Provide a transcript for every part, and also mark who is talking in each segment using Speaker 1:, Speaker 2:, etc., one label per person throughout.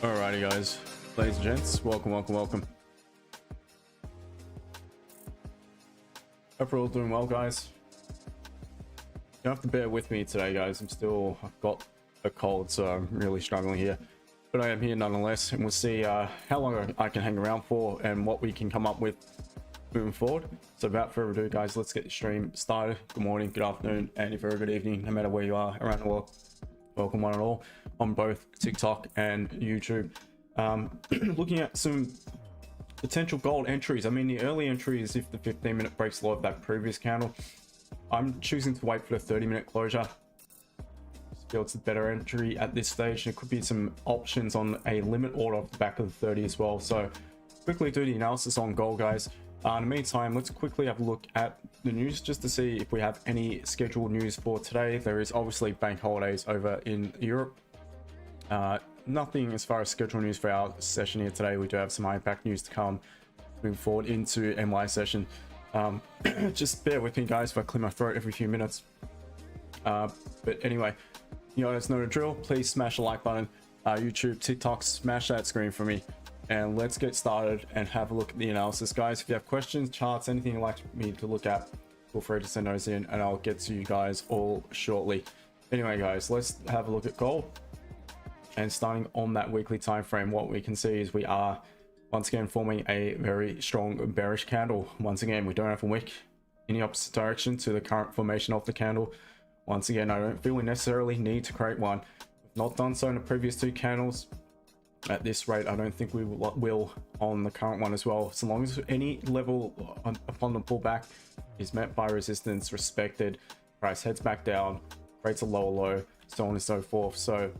Speaker 1: Alrighty guys, ladies and gents, welcome. Hope you're all doing well, guys. You have to bear with me today, guys. I've got a cold, so I'm really struggling here, but I am here nonetheless, and we'll see how long I can hang around for and what we can come up with moving forward. So without further ado, guys, let's get the stream started. Good morning, good afternoon, and a very good evening, no matter where you are around the world. Welcome one and all on both TikTok and YouTube. Looking at some potential gold entries. I mean, the early entries, if the 15-minute breaks low of that previous candle, I'm choosing to wait for the 30-minute closure. Just feel it's a better entry at this stage. There could be some options on a limit order off the back of the 30 as well. So quickly do the analysis on gold, guys. In the meantime, let's quickly have a look at the news just to see if we have any scheduled news for today. There is obviously bank holidays over in Europe. Nothing as far as scheduled news for our session here today. We do have some high impact news to come moving forward into MY session. Just bear with me, guys, if I clear my throat every few minutes. But anyway, you guys know the drill. Please smash the like button. YouTube, TikTok, smash that screen for me. And let's get started and have a look at the analysis, guys. If you have questions, charts, anything you'd like me to look at, feel free to send those in and I'll get to you guys all shortly. Anyway, guys, let's have a look at gold. And starting on that weekly time frame, what we can see is we are once again forming a very strong bearish candle. Once again, we don't have a wick in the opposite direction to the current formation of the candle. Once again, I don't feel we necessarily need to create one. We've not done so in the previous two candles. At this rate, I don't think we will on the current one as well. So long as any level upon the pullback is met by resistance respected, price heads back down, creates a lower low, so on and so forth. So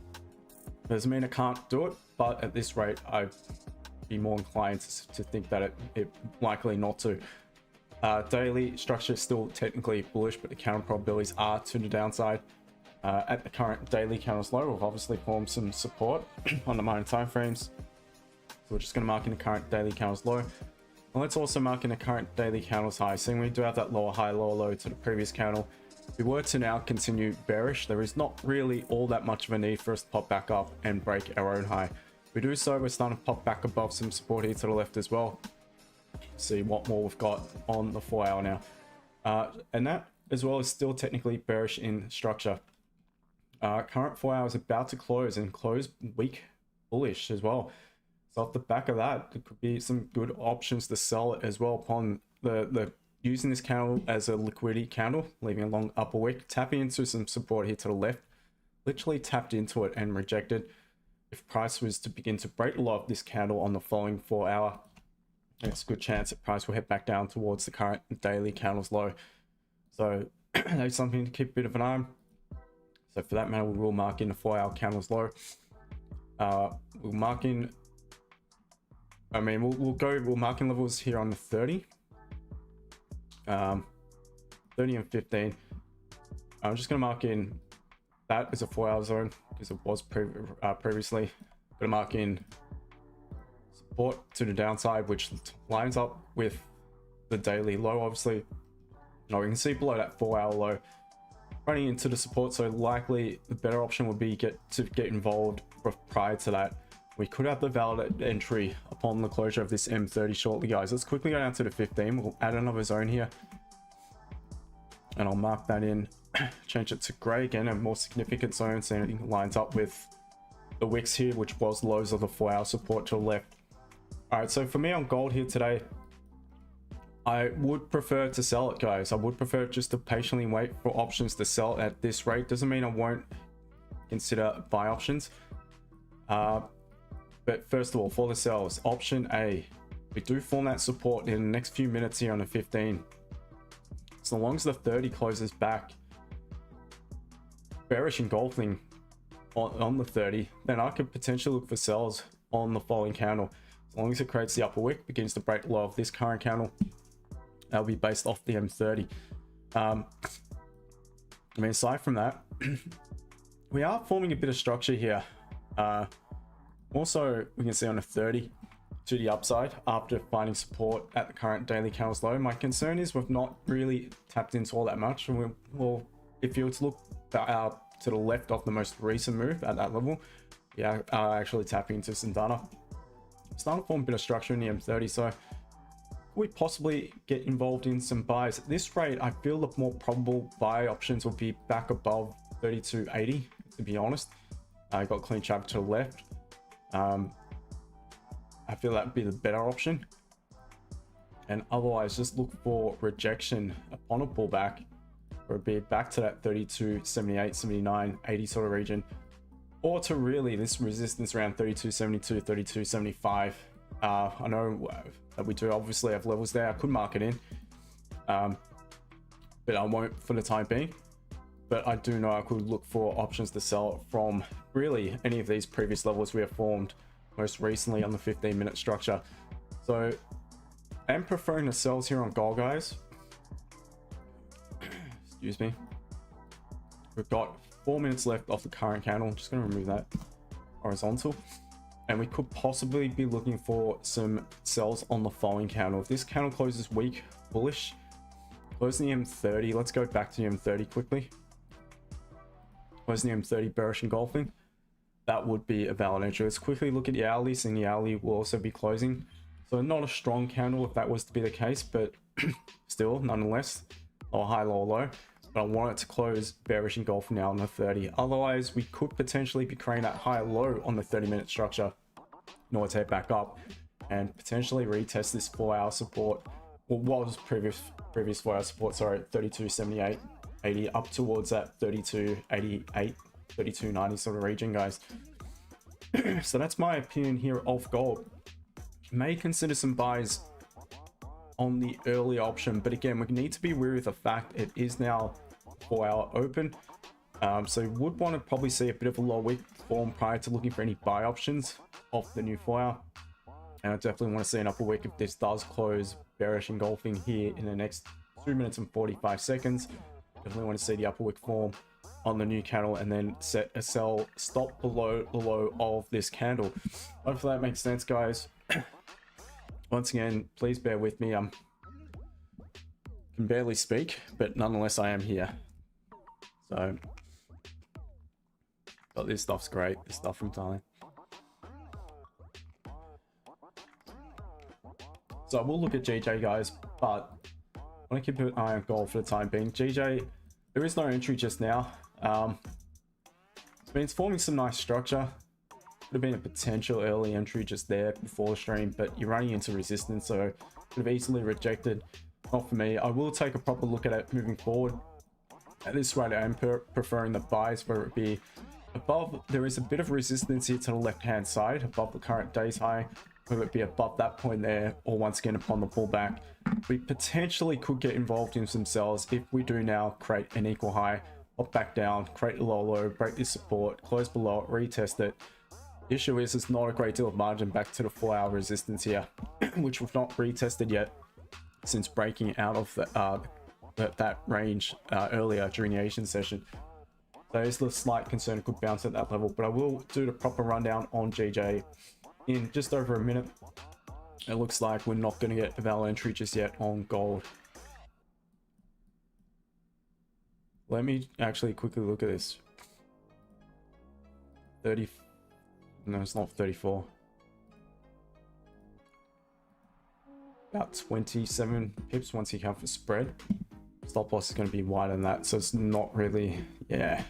Speaker 1: doesn't mean I can't do it, but at this rate, I'd be more inclined to think that it likely not to. Daily structure is still technically bullish, but the counter probabilities are to the downside. At the current daily candles low, we've obviously formed some support on the minor time frames. So we're just going to mark in the current daily candles low. And let's also mark in the current daily candles high. Seeing we do have that lower high, lower low to the previous candle. If we were to now continue bearish, there is not really all that much of a need for us to pop back up and break our own high. If we do so, we're starting to pop back above some support here to the left as well. See what more we've got on the 4 hour now. And that as well is still technically bearish in structure. Current 4 hours about to close and close weak bullish as well. So off the back of that, there could be some good options to sell it as well upon the using this candle as a liquidity candle, leaving a long upper wick, tapping into some support here to the left. Literally tapped into it and rejected. If price was to begin to break the low of this candle on the following 4 hour, it's a good chance that price will head back down towards the current daily candles low. So that's something to keep a bit of an eye on. So for that matter, we will mark in the 4 hour candles low. We'll mark in, we'll mark in levels here on the 30. 30 and 15. I'm just going to mark in that as a 4 hour zone because it was previously. Going to mark in support to the downside, which lines up with the daily low. Obviously, we can see below that 4 hour low running into the support, so likely the better option would be get involved prior to that. We could have the valid entry upon the closure of this M30 shortly, guys. Let's quickly go down to the 15. We'll add another zone here and I'll mark that in, change it to gray again, a more significant zone, so it lines up with the wicks here, which was lows of the 4 hour support to the left. All right, so for me on gold here today, I would prefer to sell it, guys. I would prefer just to patiently wait for options to sell at this rate. Doesn't mean I won't consider buy options. But first of all, for the sells, option A, we do form that support in the next few minutes here on the 15. So long as the 30 closes back bearish engulfing on the 30, then I could potentially look for sells on the following candle. As long as it creates the upper wick, begins to break the low of this current candle, that'll be based off the M30. Aside from that, we are forming a bit of structure here. Also, we can see on a 30 to the upside after finding support at the current daily candles low. My concern is we've not really tapped into all that much. And if you were to look to the left of the most recent move at that level, we are actually tapping into some data. Starting to form a bit of structure in the M30, so we possibly get involved in some buys. At this rate, I feel the more probable buy options will be back above 32.80, to be honest. I got clean chart to the left. I feel that would be the better option. And otherwise, just look for rejection upon a pullback, or be back to that 32.78, 79, 80 sort of region, or to really this resistance around 32.72, 32.75. I know that we do obviously have levels there. I could mark it in, but I won't for the time being. But I do know I could look for options to sell from really any of these previous levels we have formed most recently on the 15-minute structure. So I'm preferring the sells here on gold, guys. Excuse me. We've got 4 minutes left off the current candle. I'm just going to remove that horizontal. And we could possibly be looking for some sells on the following candle. If this candle closes weak, bullish, closing the M30. Let's go back to the M30 quickly. Closing the M30 bearish engulfing. That would be a valid entry. Let's quickly look at the hourlies, and the hourly will also be closing. So not a strong candle if that was to be the case, but still, nonetheless, lower high, lower low. But I want it to close bearish engulfing now on the 30. Otherwise, we could potentially be creating that high low on the 30-minute structure in order to head back up and potentially retest this 4-hour support. Well, what was previous 4-hour support? Sorry, 32.78, 80 up towards that 32.88, 32.90 sort of region, guys. So that's my opinion here of gold. May consider some buys on the early option, but again, we need to be wary of the fact it is now 4-hour open. So would want to probably see a bit of a low wick form prior to looking for any buy options off the new 4-hour. And I definitely want to see an upper wick if this does close bearish engulfing here in the next 2 minutes and 45 seconds. Definitely want to see the upper wick form on the new candle and then set a sell stop below the low of this candle. Hopefully that makes sense, guys. Once again, please bear with me. Can barely speak, but nonetheless I am here. So but this stuff's great, this stuff from Thailand. So I will look at GJ, guys, but I want to keep an eye on gold for the time being. GJ, there is no entry just now. I mean, it's forming some nice structure. Could have been a potential early entry just there before the stream, but you're running into resistance, so could have easily rejected. Not for me. I will take a proper look at it moving forward. At this rate, I am preferring the buys, whether it be above. There is a bit of resistance here to the left hand side above the current day's high, whether it be above that point there or once again upon the pullback. We potentially could get involved in some sells if we do now create an equal high, pop back down, create a low low, break this support, close below it, retest it. The issue is there's not a great deal of margin back to the 4-hour resistance here, which we've not retested yet since breaking out of that range earlier during the Asian session. There is a slight concern it could bounce at that level, but I will do the proper rundown on GJ in just over a minute. It looks like we're not going to get a valid entry just yet on gold. Let me actually quickly look at this. 30. No, it's not 34. About 27 pips once you count for spread. Stop loss is going to be wider than that, so it's not really, yeah.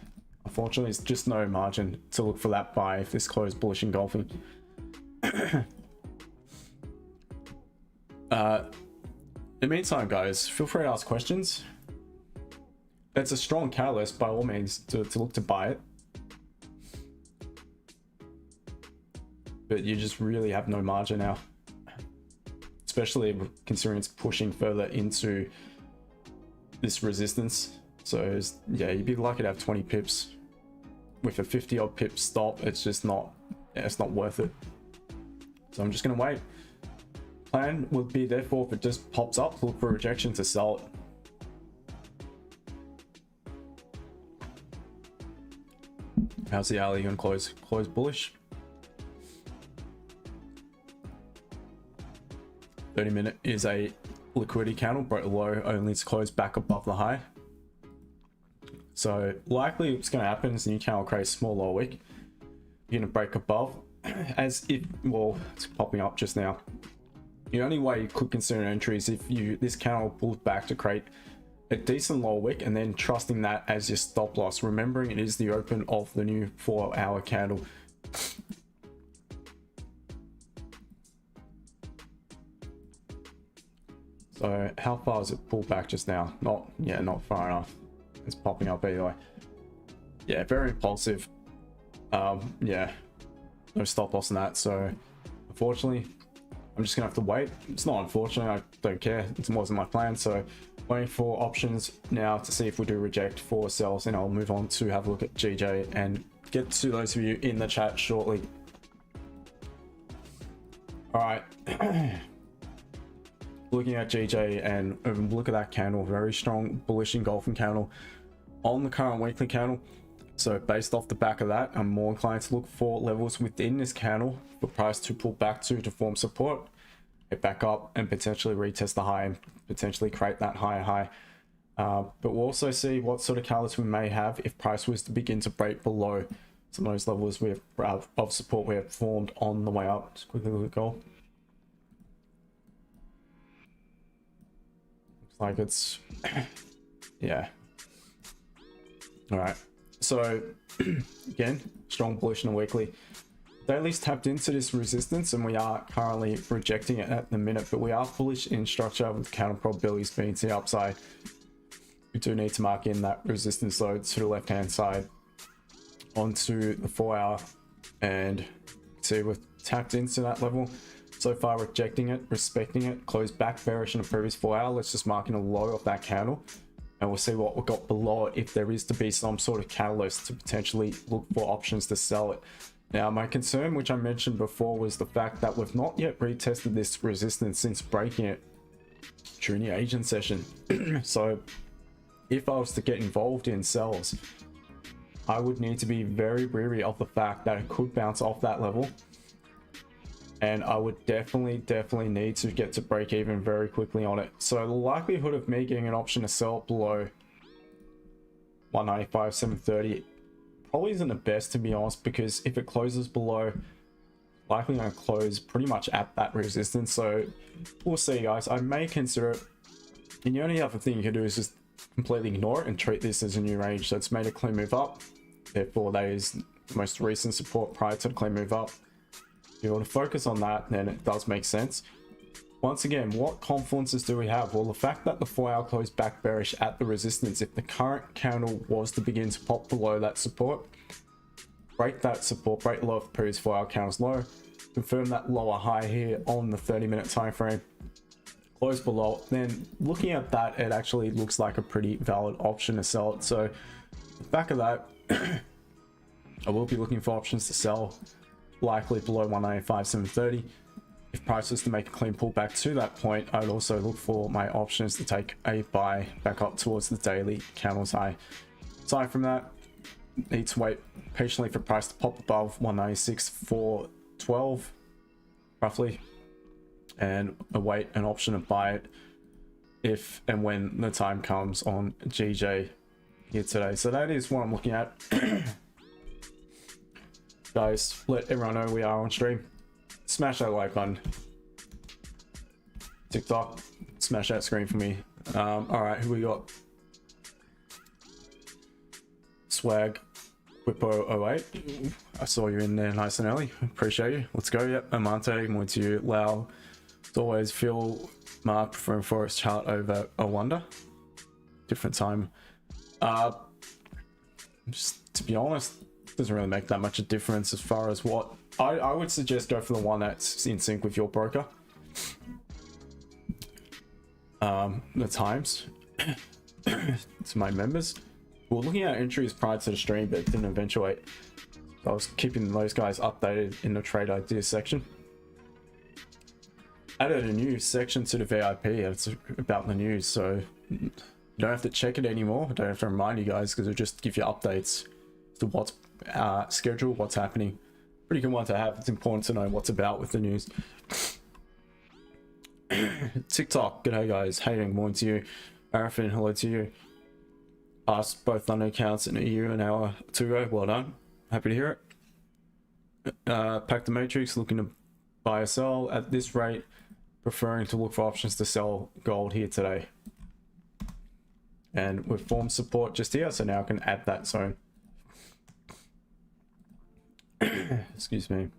Speaker 1: Unfortunately, it's just no margin to look for that buy if this closed bullish engulfing. In the meantime, guys, feel free to ask questions. It's a strong catalyst by all means to look to buy it. But you just really have no margin now. Especially considering it's pushing further into this resistance. So yeah, you'd be lucky to have 20 pips. With a 50 odd pip stop, it's just not, yeah, it's not worth it. So I'm just gonna wait. Plan would be therefore if it just pops up, look for rejection to sell it. How's the alley gonna close? Close bullish. 30-minute is a liquidity candle, broke low, only to close back above the high. So likely what's going to happen is the new candle creates a small lower wick. You're going to break above as if, well, it's popping up just now. The only way you could consider an entry is if this candle pulls back to create a decent lower wick and then trusting that as your stop loss, remembering it is the open of the new 4-hour candle. So how far does it pull back just now? Not far enough. It's popping up anyway. Yeah, very impulsive. Yeah, no stop loss in that. So unfortunately, I'm just gonna have to wait. It's not unfortunate, I don't care. It wasn't my plan. So waiting for options now to see if we do reject for sells, and I'll move on to have a look at GJ and get to those of you in the chat shortly. All right. Looking at GJ and look at that candle, very strong bullish engulfing candle on the current weekly candle. So based off the back of that, I'm more inclined to look for levels within this candle for price to pull back to form support, get back up and potentially retest the high and potentially create that higher high. But we'll also see what sort of catalyst we may have if price was to begin to break below some of those levels we have of support we have formed on the way up. Just quickly look at gold. Like it's yeah. All right, so again, strong bullish in the weekly. They at least tapped into this resistance and we are currently rejecting it at the minute, but we are bullish in structure with counter probabilities being to the upside. We do need to mark in that resistance load to the left hand side onto the 4-hour. and see we've tapped into that level so far, rejecting it, respecting it, closed back bearish in the previous 4 hour. Let's just mark in a low of that candle, and we'll see what we've got below it if there is to be some sort of catalyst to potentially look for options to sell it. Now, my concern, which I mentioned before, was the fact that we've not yet retested this resistance since breaking it during the Asian session. So if I was to get involved in sells, I would need to be very wary of the fact that it could bounce off that level, and I would definitely need to get to break even very quickly on it. So the likelihood of me getting an option to sell below 195.730 probably isn't the best, to be honest, because if it closes below, likely going to close pretty much at that resistance. So we'll see, guys. I may consider it, and the only other thing you can do is just completely ignore it and treat this as a new range. So it's made a clean move up, therefore that is the most recent support prior to the clean move up. If you want to focus on that, then it does make sense. Once again, what confluences do we have? Well, the fact that the 4 hour closed back bearish at the resistance, if the current candle was to begin to pop below that support, break that support, break low of the previous 4 hour candle's low, confirm that lower high here on the 30-minute time frame, close below, then looking at that, it actually looks like a pretty valid option to sell it. So the back of that, I will be looking for options to sell, likely below 195.730. If price was to make a clean pullback to that point, I would also look for my options to take a buy back up towards the daily candles high. Aside from that, need to wait patiently for price to pop above 196.412 roughly, and await an option to buy it if and when the time comes on GJ here today. So that is what I'm looking at. Guys, let everyone know we are on stream. Smash that like button. TikTok, smash that screen for me. All right, who we got? Swag Gbpjpy. I saw you in there nice and early. Appreciate you. Let's go. Yep, Amante, more to you. Lau. It's always Phil, Mark, preferring Forex chart over a wonder. Different time. Just to be honest, doesn't really make that much a difference as far as what I would suggest. Go for the one that's in sync with your broker. The times to my members. We're looking at entries prior to the stream, but it didn't eventuate. I was keeping those guys updated in the trade ideas section. Added a new section to the VIP. It's about the news, so you don't have to check it anymore. I don't have to remind you guys, because it'll just give you updates to what's scheduled, what's happening. Pretty good one to have. It's important to know what's about with the news. TikTok, g'day guys. Hey, morning to you. Arafin, hello to you. Passed both Thunder accounts in a year and hour to go. Well done. Happy to hear it. Pack the Matrix, looking to buy or sell at this rate, preferring to look for options to sell gold here today. And we've formed support just here, so now I can add that zone. Excuse me.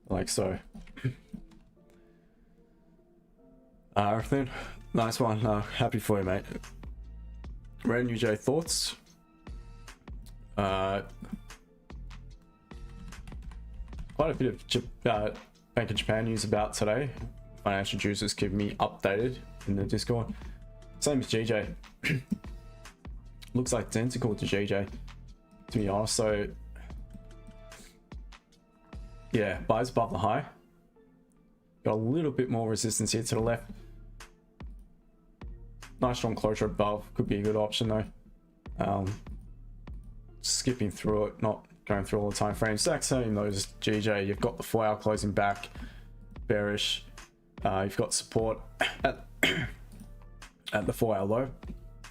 Speaker 1: Like so. Everything. Nice one. Happy for you, mate. Ren UJ thoughts. Quite a bit of Bank of Japan news about today. Financial juices keep me updated in the Discord. Same as GJ. Looks like identical to GJ, to be honest. So yeah, buys above the high. Got a little bit more resistance here to the left. Nice strong closure above. Could be a good option though. Skipping through it, not going through all the time frames. Exact same though as GJ. You've got the 4 hour closing back, bearish. You've got support at at the 4 hour low.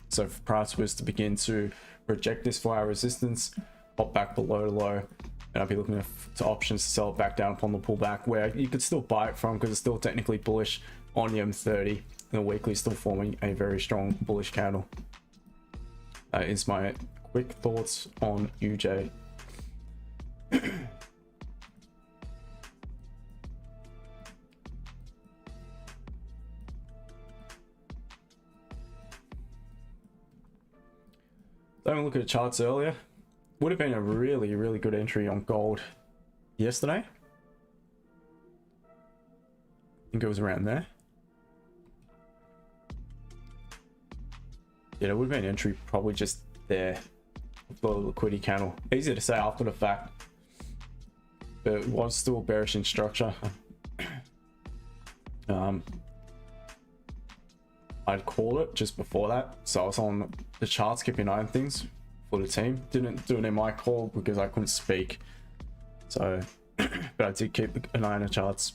Speaker 1: So if price was to begin to reject this 4 hour resistance, pop back below the low, and I'd be looking to options to sell it back down upon the pullback, where you could still buy it from because it's still technically bullish on the M30, and the weekly is still forming a very strong bullish candle. That is my quick thoughts on UJ. Having a look at the charts earlier, would have been a really good entry on gold yesterday. I think it was around there. Yeah, it would have been an entry probably just there for the liquidity candle. Easy to say after the fact, but it was still bearish in structure. I'd called it just before that, so I was on the charts keeping an eye on things for the team. Didn't do it in my call because I couldn't speak, so but I did keep an eye on the charts.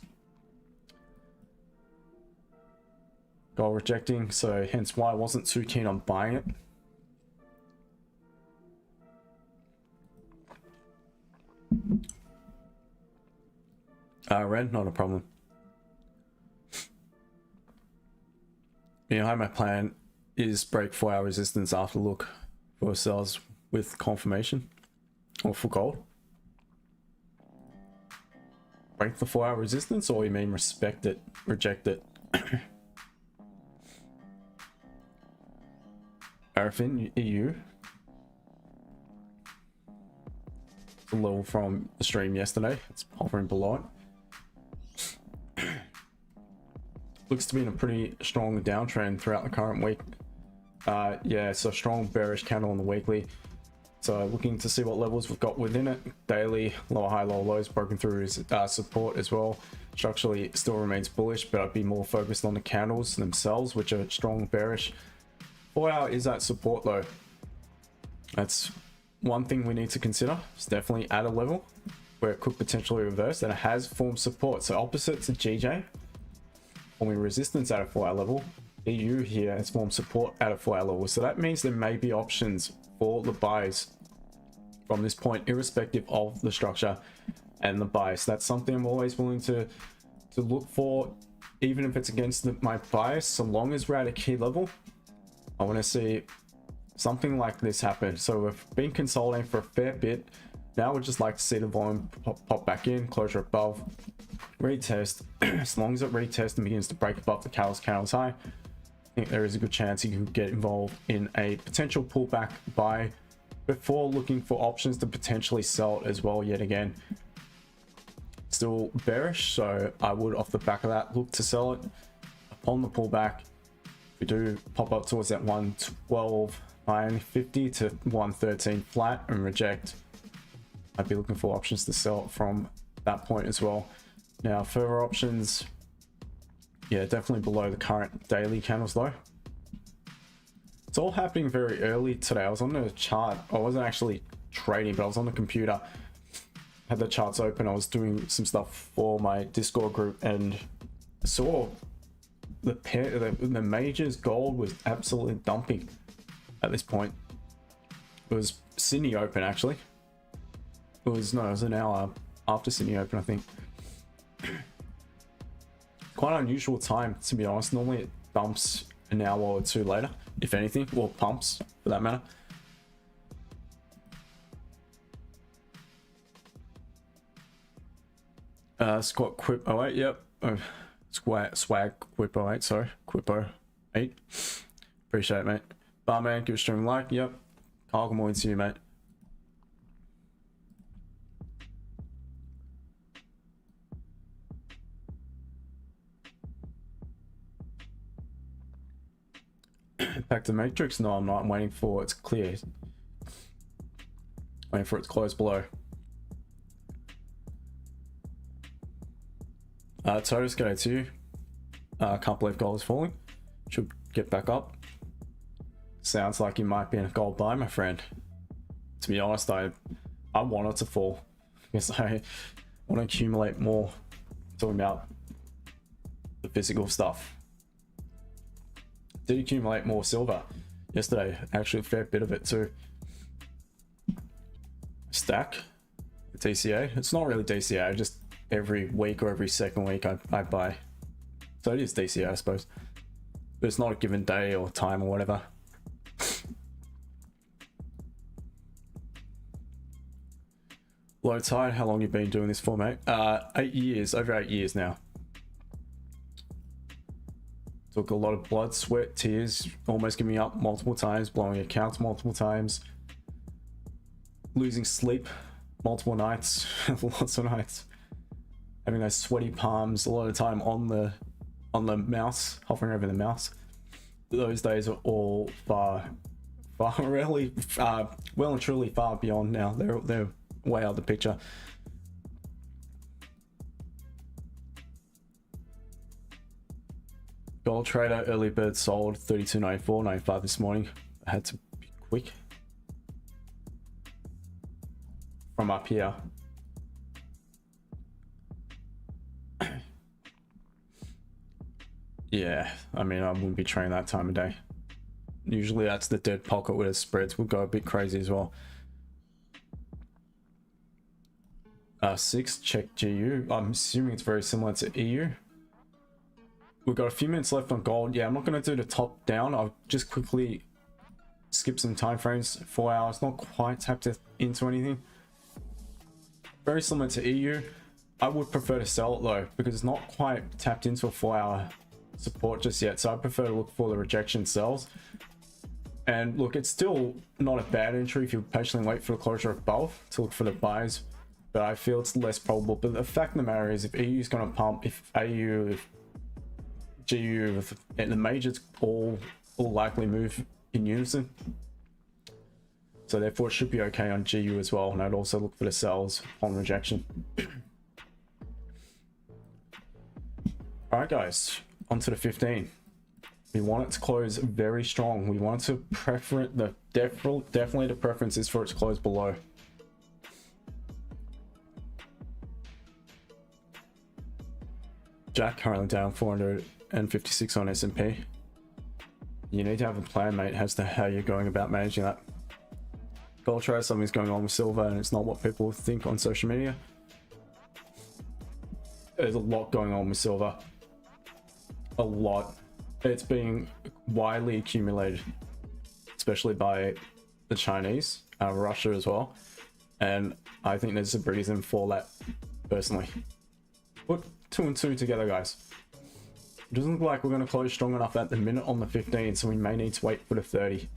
Speaker 1: Gold rejecting, so hence why I wasn't too keen on buying it. Red, not a problem. Behind my plan is break 4-hour resistance after look for sells with confirmation, or for gold. Break the 4-hour resistance, or you mean respect it, reject it? Arafin EU, a level from the stream yesterday. It's hovering below it. Looks to be in a pretty strong downtrend throughout the current week. Yeah, so strong bearish candle on the weekly. So looking to see what levels we've got within it. Daily lower high, lower lows broken through is support as well. Structurally it still remains bullish, but I'd be more focused on the candles themselves, which are strong bearish. 4-hour is at support though. That's one thing we need to consider. It's definitely at a level where it could potentially reverse, and it has formed support. So opposite to GJ, forming resistance at a 4-hour level, EU here has formed support at a 4-hour level. So that means there may be options for the buys from this point, irrespective of the structure and the bias. That's something I'm always willing to look for, even if it's against my bias. So long as we're at a key level, I want to see something like this happen. So we've been consolidating for a fair bit. Now we'd just like to see the volume pop back in, closure above, retest. As long as it retests and begins to break above the candle's high, I think there is a good chance you can get involved in a potential pullback buy before looking for options to potentially sell it as well yet again. Still bearish, so I would off the back of that look to sell it upon the pullback. We do pop up towards that 112.950 to 113 flat and reject. I'd be looking for options to sell from that point as well. Now further options, yeah, definitely below the current daily candles though. It's all happening very early today. I was on the chart. I wasn't actually trading, but I was on the computer, had the charts open. I was doing some stuff for my Discord group and saw the majors gold was absolutely dumping at this point. It was Sydney Open actually. It was an hour after Sydney Open, I think. Quite an unusual time, to be honest. Normally it dumps an hour or two later, if anything, or pumps for that matter. Squat Quip 08, yep. Swag Quip 08, sorry. Quip 08. Appreciate it, mate. Barman, give a stream a like, yep. Kyle, good morning to you, mate. Back to Matrix? No, I'm not. I'm waiting for it's clear. Waiting for it to close below. Totus, go to you. Can't believe gold is falling. Should get back up. Sounds like you might be in a gold buy, my friend. To be honest, I want it to fall because I want to accumulate more. Talking about the physical stuff. Did accumulate more silver yesterday, actually a fair bit of it too. Stack DCA. It's not really DCA, just every week or every second week I buy. So it is DCA, I suppose, but it's not a given day or time or whatever. Low tide, how long you been doing this for, mate? 8 years, over 8 years now. Took a lot of blood, sweat, tears, almost giving up multiple times, blowing accounts multiple times, losing sleep multiple nights, lots of nights, having those sweaty palms a lot of time on the mouse, hovering over the mouse. Those days are all really well and truly far beyond now. They're way out of the picture. Gold trader early bird sold 32.94.95 this morning. I had to be quick from up here. Yeah, I mean, I wouldn't be trading that time of day. Usually that's the dead pocket where the spreads will go a bit crazy as well. 6, check GU. I'm assuming it's very similar to EU. We've got a few minutes left on gold. Yeah, I'm not going to do the top down. I'll just quickly skip some time frames. 4 hours, not quite tapped into anything. Very similar to EU. I would prefer to sell it though, because it's not quite tapped into a 4-hour support just yet. So I prefer to look for the rejection sells. And look, it's still not a bad entry if you patiently wait for the closure above to look for the buys, but I feel it's less probable. But the fact of the matter is, if EU is going to pump, if AU, if GU, and the majors all likely move in unison, so therefore it should be okay on GU as well. And I'd also look for the sells on rejection. All right, guys, on to the 15. We want it to close very strong. We want to definitely the preference is for it to close below. Jack currently down 456 on S&P. You need to have a plan, mate, as to how you're going about managing that. Gold trader, something's going on with silver, and it's not what people think on social media. There's a lot going on with silver. A lot. It's being widely accumulated, especially by the Chinese, Russia as well. And I think there's a reason for that, personally. Put 2 and 2 together, guys. It doesn't look like we're going to close strong enough at the minute on the 15, so we may need to wait for the 30.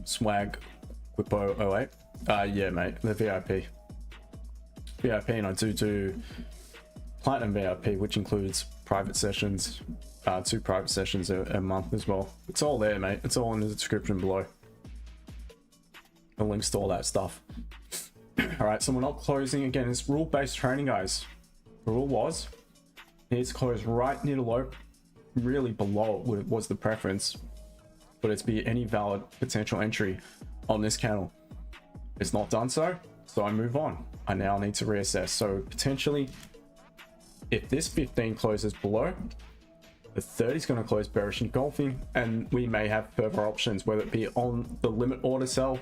Speaker 1: Swag Gbpjpy 08. Yeah, mate, the VIP, and I do platinum VIP, which includes private sessions, 2 private sessions a month as well. It's all there, mate. It's all in the description below. The links to all that stuff. All right, so we're not closing again. It's rule-based trading, guys. The rule was it needs to close right near the low, really below what was the preference, but it's be any valid potential entry on this candle. It's not done so I move on. I now need to reassess. So potentially, if this 15 closes below, the 30 is going to close bearish engulfing, and we may have further options, whether it be on the limit order sell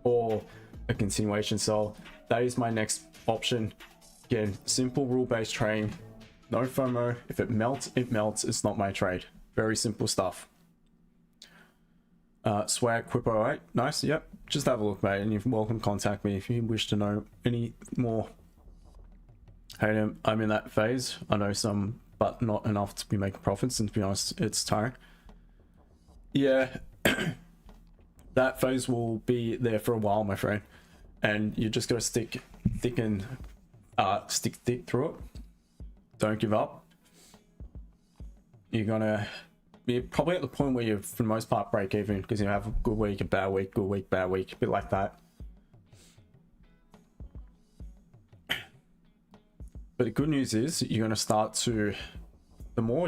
Speaker 1: or a continuation sell. That is my next option. Again, simple rule-based trading, no FOMO. If it melts, it melts. It's not my trade. Very simple stuff. Swag Gbpjpy 08. Nice. Yep. Just have a look, mate, and you're welcome to contact me if you wish to know any more. Hey, I'm in that phase. I know some, but not enough to be making profits, and to be honest, it's tiring. Yeah. That phase will be there for a while, my friend, and you just gotta stick thick through it. Don't give up. You're gonna be probably at the point where you're, for the most part, break even, because you have a good week, a bad week, good week, bad week, a bit like that. But the good news is you're going to start to, the more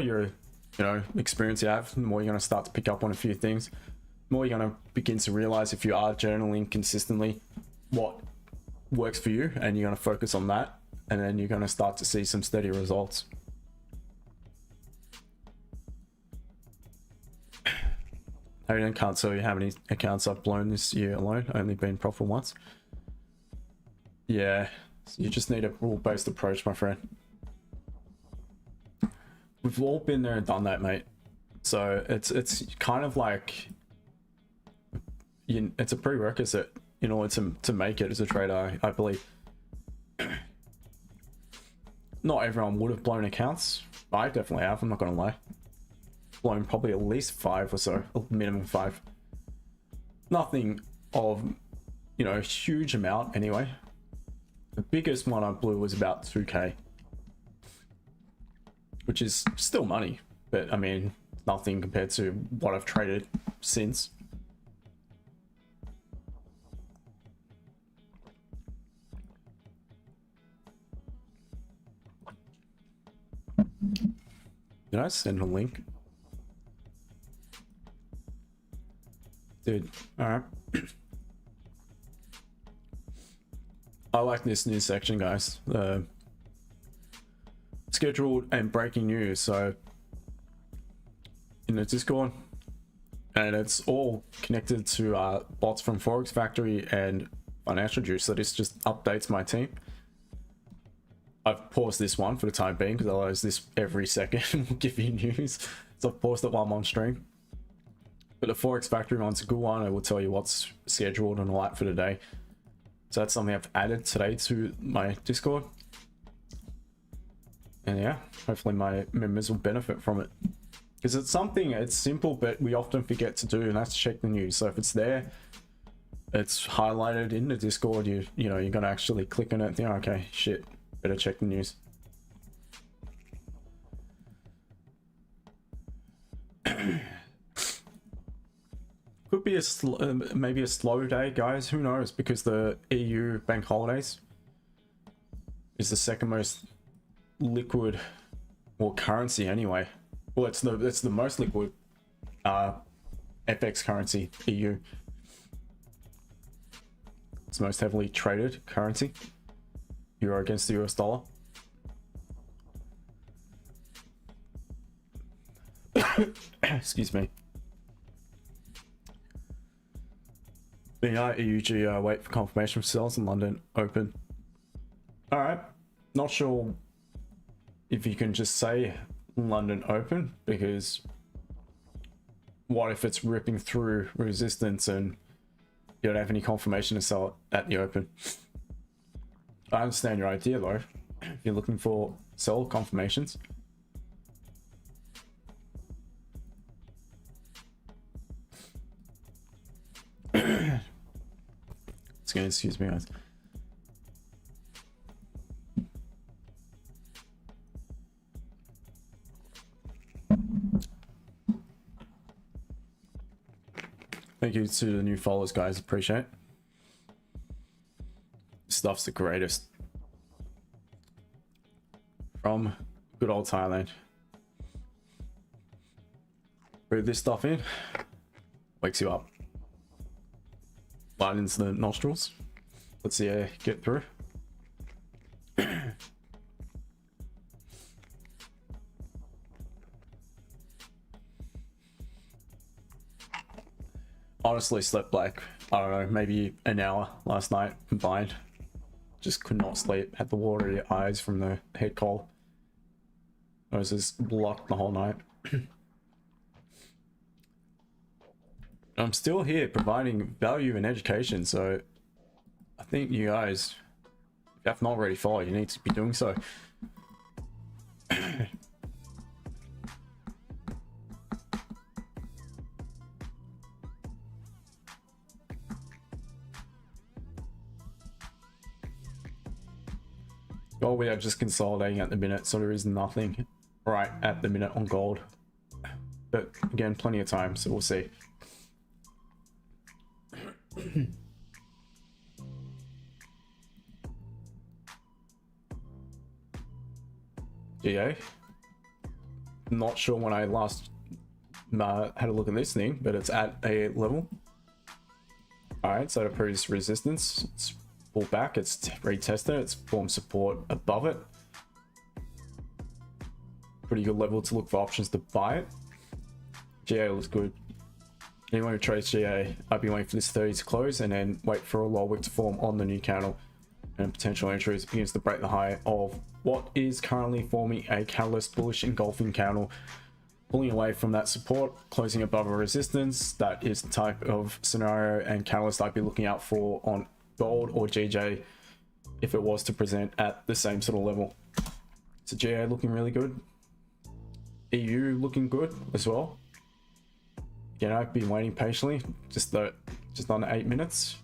Speaker 1: experience you have, the more you're going to start to pick up on a few things. The more you're going to begin to realize, if you are journaling consistently, what works for you, and you're going to focus on that, and then you're going to start to see some steady results. I can't tell you how many accounts I've blown this year alone. Only been profitable once. Yeah, you just need a rule-based approach, my friend. We've all been there and done that, mate. So it's kind of like, it's a prerequisite in order to make it as a trader, I believe. not everyone would have blown accounts. I definitely have, I'm not gonna lie. Blown probably at least 5 or so, a minimum 5. Nothing of, you know, a huge amount anyway. The biggest one I blew was about 2k, which is still money, but I mean, nothing compared to what I've traded since. Did I send a link? Dude, alright. I like this new section, guys. Scheduled and breaking news. So in the Discord, and it's all connected to bots from Forex Factory and Financial Juice. So this just updates my team. I've paused this one for the time being because otherwise this every second will give you news. So I've paused it while I'm on stream. But the Forex Factory one's a good one. It will tell you what's scheduled and all that for today. So that's something I've added today to my Discord. And yeah, hopefully my members will benefit from it. Because it's something, it's simple, but we often forget to do, and that's check the news. So if it's there, it's highlighted in the Discord, you know, you're going to actually click on it and think, okay, shit, better check the news. Could be a maybe a slow day, guys. Who knows? Because the EU bank holidays is the second most liquid, or currency anyway. Well, it's the most liquid FX currency, EU. It's the most heavily traded currency. Euro against the US dollar. Excuse me. EUG wait for confirmation for sales in London open. Alright, not sure if you can just say London open, because what if it's ripping through resistance and you don't have any confirmation to sell it at the open? I understand your idea though, if you're looking for sell confirmations. It's gonna excuse me, guys. Thank you to the new followers, guys. Appreciate it. Stuff's the greatest. From good old Thailand. Breathe this stuff in. Wakes you up. Lightens the nostrils. Let's the air get through. Honestly slept like, I don't know, maybe an hour last night combined. Just could not sleep. Had the watery eyes from the head cold. I was just blocked the whole night. I'm still here providing value and education, so I think you guys, if you have not already followed, you need to be doing so. Well, we are just consolidating at the minute, so there is nothing right at the minute on gold. But again, plenty of time, so we'll see. GA. Not sure when I last had a look at this thing, but it's at a level. Alright, so it proves resistance. It's pulled back, it's retested, it's formed support above it. Pretty good level to look for options to buy it. GA looks good. Anyone who trades GA, I'd be waiting for this 30 to close and then wait for a low wick to form on the new candle, and potential entries begins to break the high of what is currently forming a catalyst bullish engulfing candle, pulling away from that support, closing above a resistance. That is the type of scenario and catalyst I'd be looking out for on gold or GJ if it was to present at the same sort of level. So GA looking really good. EU looking good as well. You know, I've been waiting patiently, just under 8 minutes.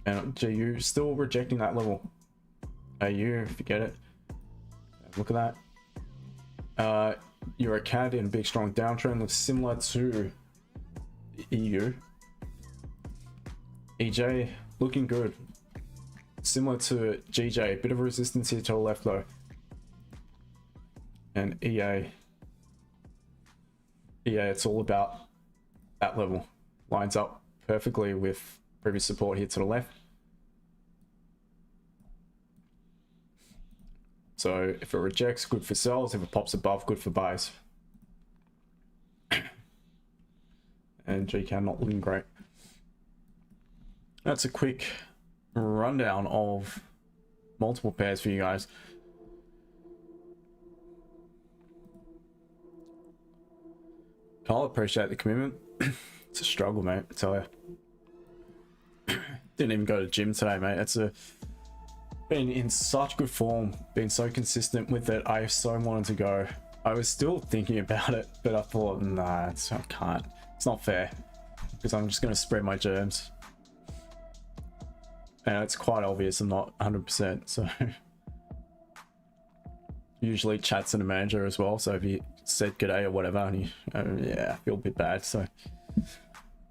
Speaker 1: And GU still rejecting that level. AU, forget it. Look at that. Euro CAD in a big strong downtrend, looks similar to EU. EJ looking good, similar to GJ, bit of resistance here to the left though. And EA, it's all about that level, lines up perfectly with previous support here to the left. So if it rejects, good for sells. If it pops above, good for buys. And GCAD not looking great. That's a quick rundown of multiple pairs for you guys. I'll appreciate the commitment. It's a struggle, mate, I tell you. Didn't even go to the gym today, mate. Been in such good form, been so consistent with it. I so wanted to go. I was still thinking about it, but I thought, nah, I can't. It's not fair, because I'm just going to spread my germs. And it's quite obvious I'm not 100%, so usually chats to the manager as well, so if he said g'day or whatever, and he, yeah, I feel a bit bad, so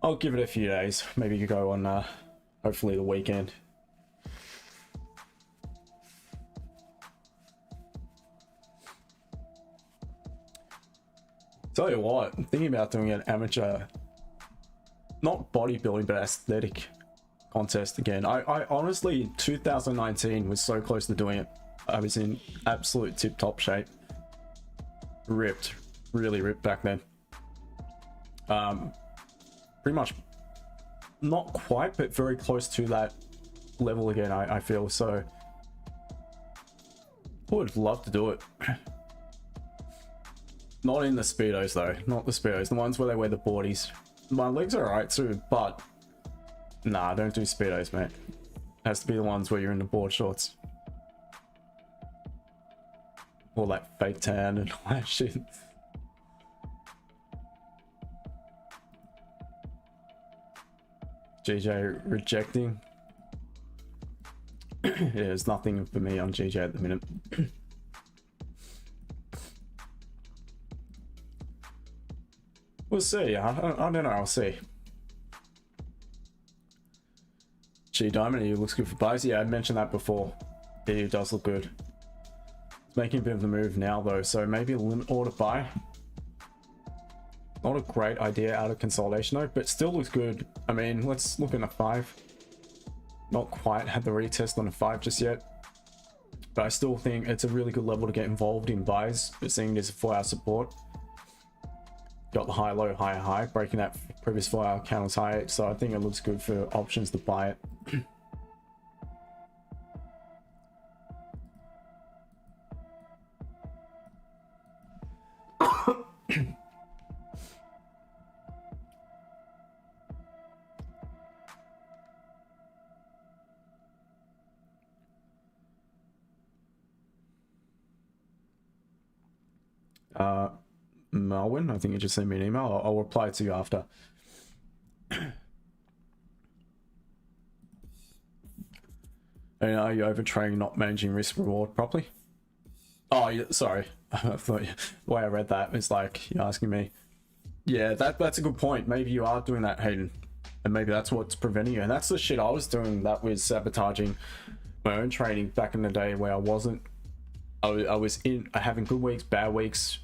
Speaker 1: I'll give it a few days. Maybe you go on hopefully the weekend. Tell you what, I'm thinking about doing an amateur, not bodybuilding, but aesthetic contest again. I honestly, 2019 was so close to doing it. I was in absolute tip-top shape. Ripped, really ripped back then. Pretty much, not quite, but very close to that level again, I feel. So, I would love to do it. Not in the Speedos though, not the Speedos, the ones where they wear the boardies. My legs are alright too, but nah, don't do Speedos, mate. It has to be the ones where you're in the board shorts. Or like fake tan and all that shit. GJ rejecting. Yeah, there's nothing for me on GJ at the minute. We'll see. I don't know. I'll see. G Diamond, he looks good for buys. Yeah, I mentioned that before. He does look good. It's making a bit of the move now though, so maybe a limit order buy. Not a great idea out of consolidation though, but still looks good. I mean, let's look at a 5. Not quite had the retest on a 5 just yet, but I still think it's a really good level to get involved in buys, seeing there's a 4-hour support. Got the high, low, high, high, breaking that previous 4-hour candle's high, so I think it looks good for options to buy it. Melwin, I think you just sent me an email. I'll reply to you after. And are you overtraining, not managing risk reward properly? Oh, yeah, sorry. I thought the way I read that is like you're asking me. Yeah, that's a good point. Maybe you are doing that, Hayden, and maybe that's what's preventing you. And that's the shit I was doing that was sabotaging my own training back in the day, where I wasn't. I was having good weeks, bad weeks,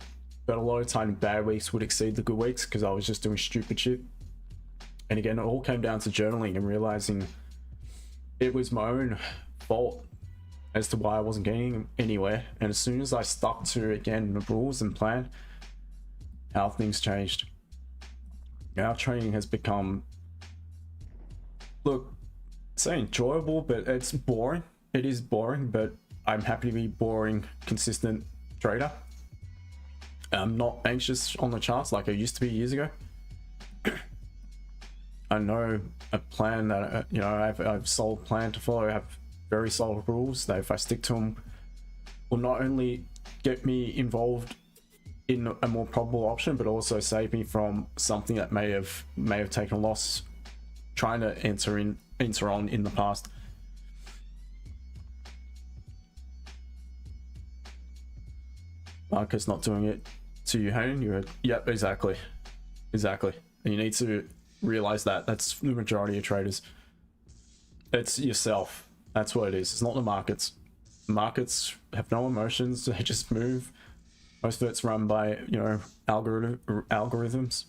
Speaker 1: but a lot of time bad weeks would exceed the good weeks because I was just doing stupid shit. And again, it all came down to journaling and realizing it was my own fault as to why I wasn't getting anywhere. And as soon as I stuck to, again, the rules and plan, how things changed. Our training has become, look, say enjoyable, but it's boring. It is boring, but I'm happy to be boring, consistent trader. I'm not anxious on the charts like I used to be years ago. I know a plan that, you know, I've solid plan to follow. I have very solid rules that if I stick to them, will not only get me involved in a more probable option, but also save me from something that may have taken a loss trying to enter on in the past. Market's not doing it to you, Hayden. You're yep, exactly. And you need to realize that that's the majority of traders. It's yourself. That's what it is. It's not the markets. Markets have no emotions. They just move. Most of it's run by, you know, algorithms.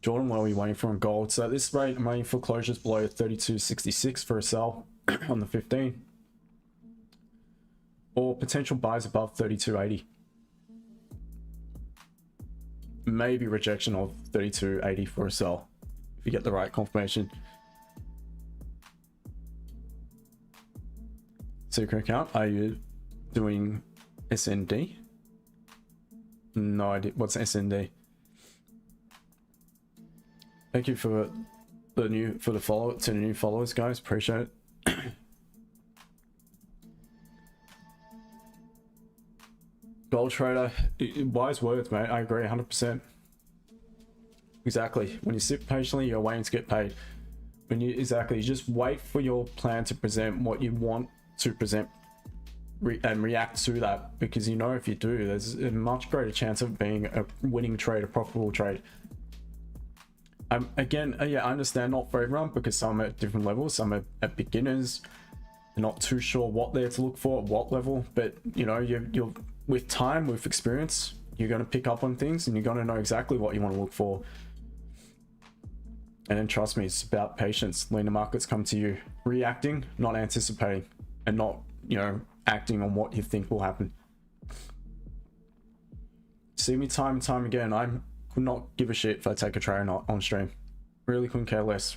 Speaker 1: Jordan, what are we waiting for on gold? So at this rate, I'm waiting for closures below 32.66 for a sell on the 15, or potential buys above 32.80. Maybe rejection of 32.80 for a sell if you get the right confirmation. Secret account, are you doing SND? No idea. What's SND? Thank you for the new followers, guys. Appreciate it. Gold trader, wise words, mate. I agree 100%. Exactly. When you sit patiently, you're waiting to get paid. When you you just wait for your plan to present what you want to present and react to that, because you know if you do, there's a much greater chance of being a winning trade, a profitable trade. Again, yeah, I understand not for everyone, because some are at different levels, some are at beginners, they're not too sure what they're to look for at what level, but you know, you're with time, with experience, you're going to pick up on things and you're going to know exactly what you want to look for. And then trust me, it's about patience. When the markets come to you, reacting, not anticipating, and not, you know, acting on what you think will happen. See me time and time again, I could not give a shit if I take a trade or not on stream. Really couldn't care less.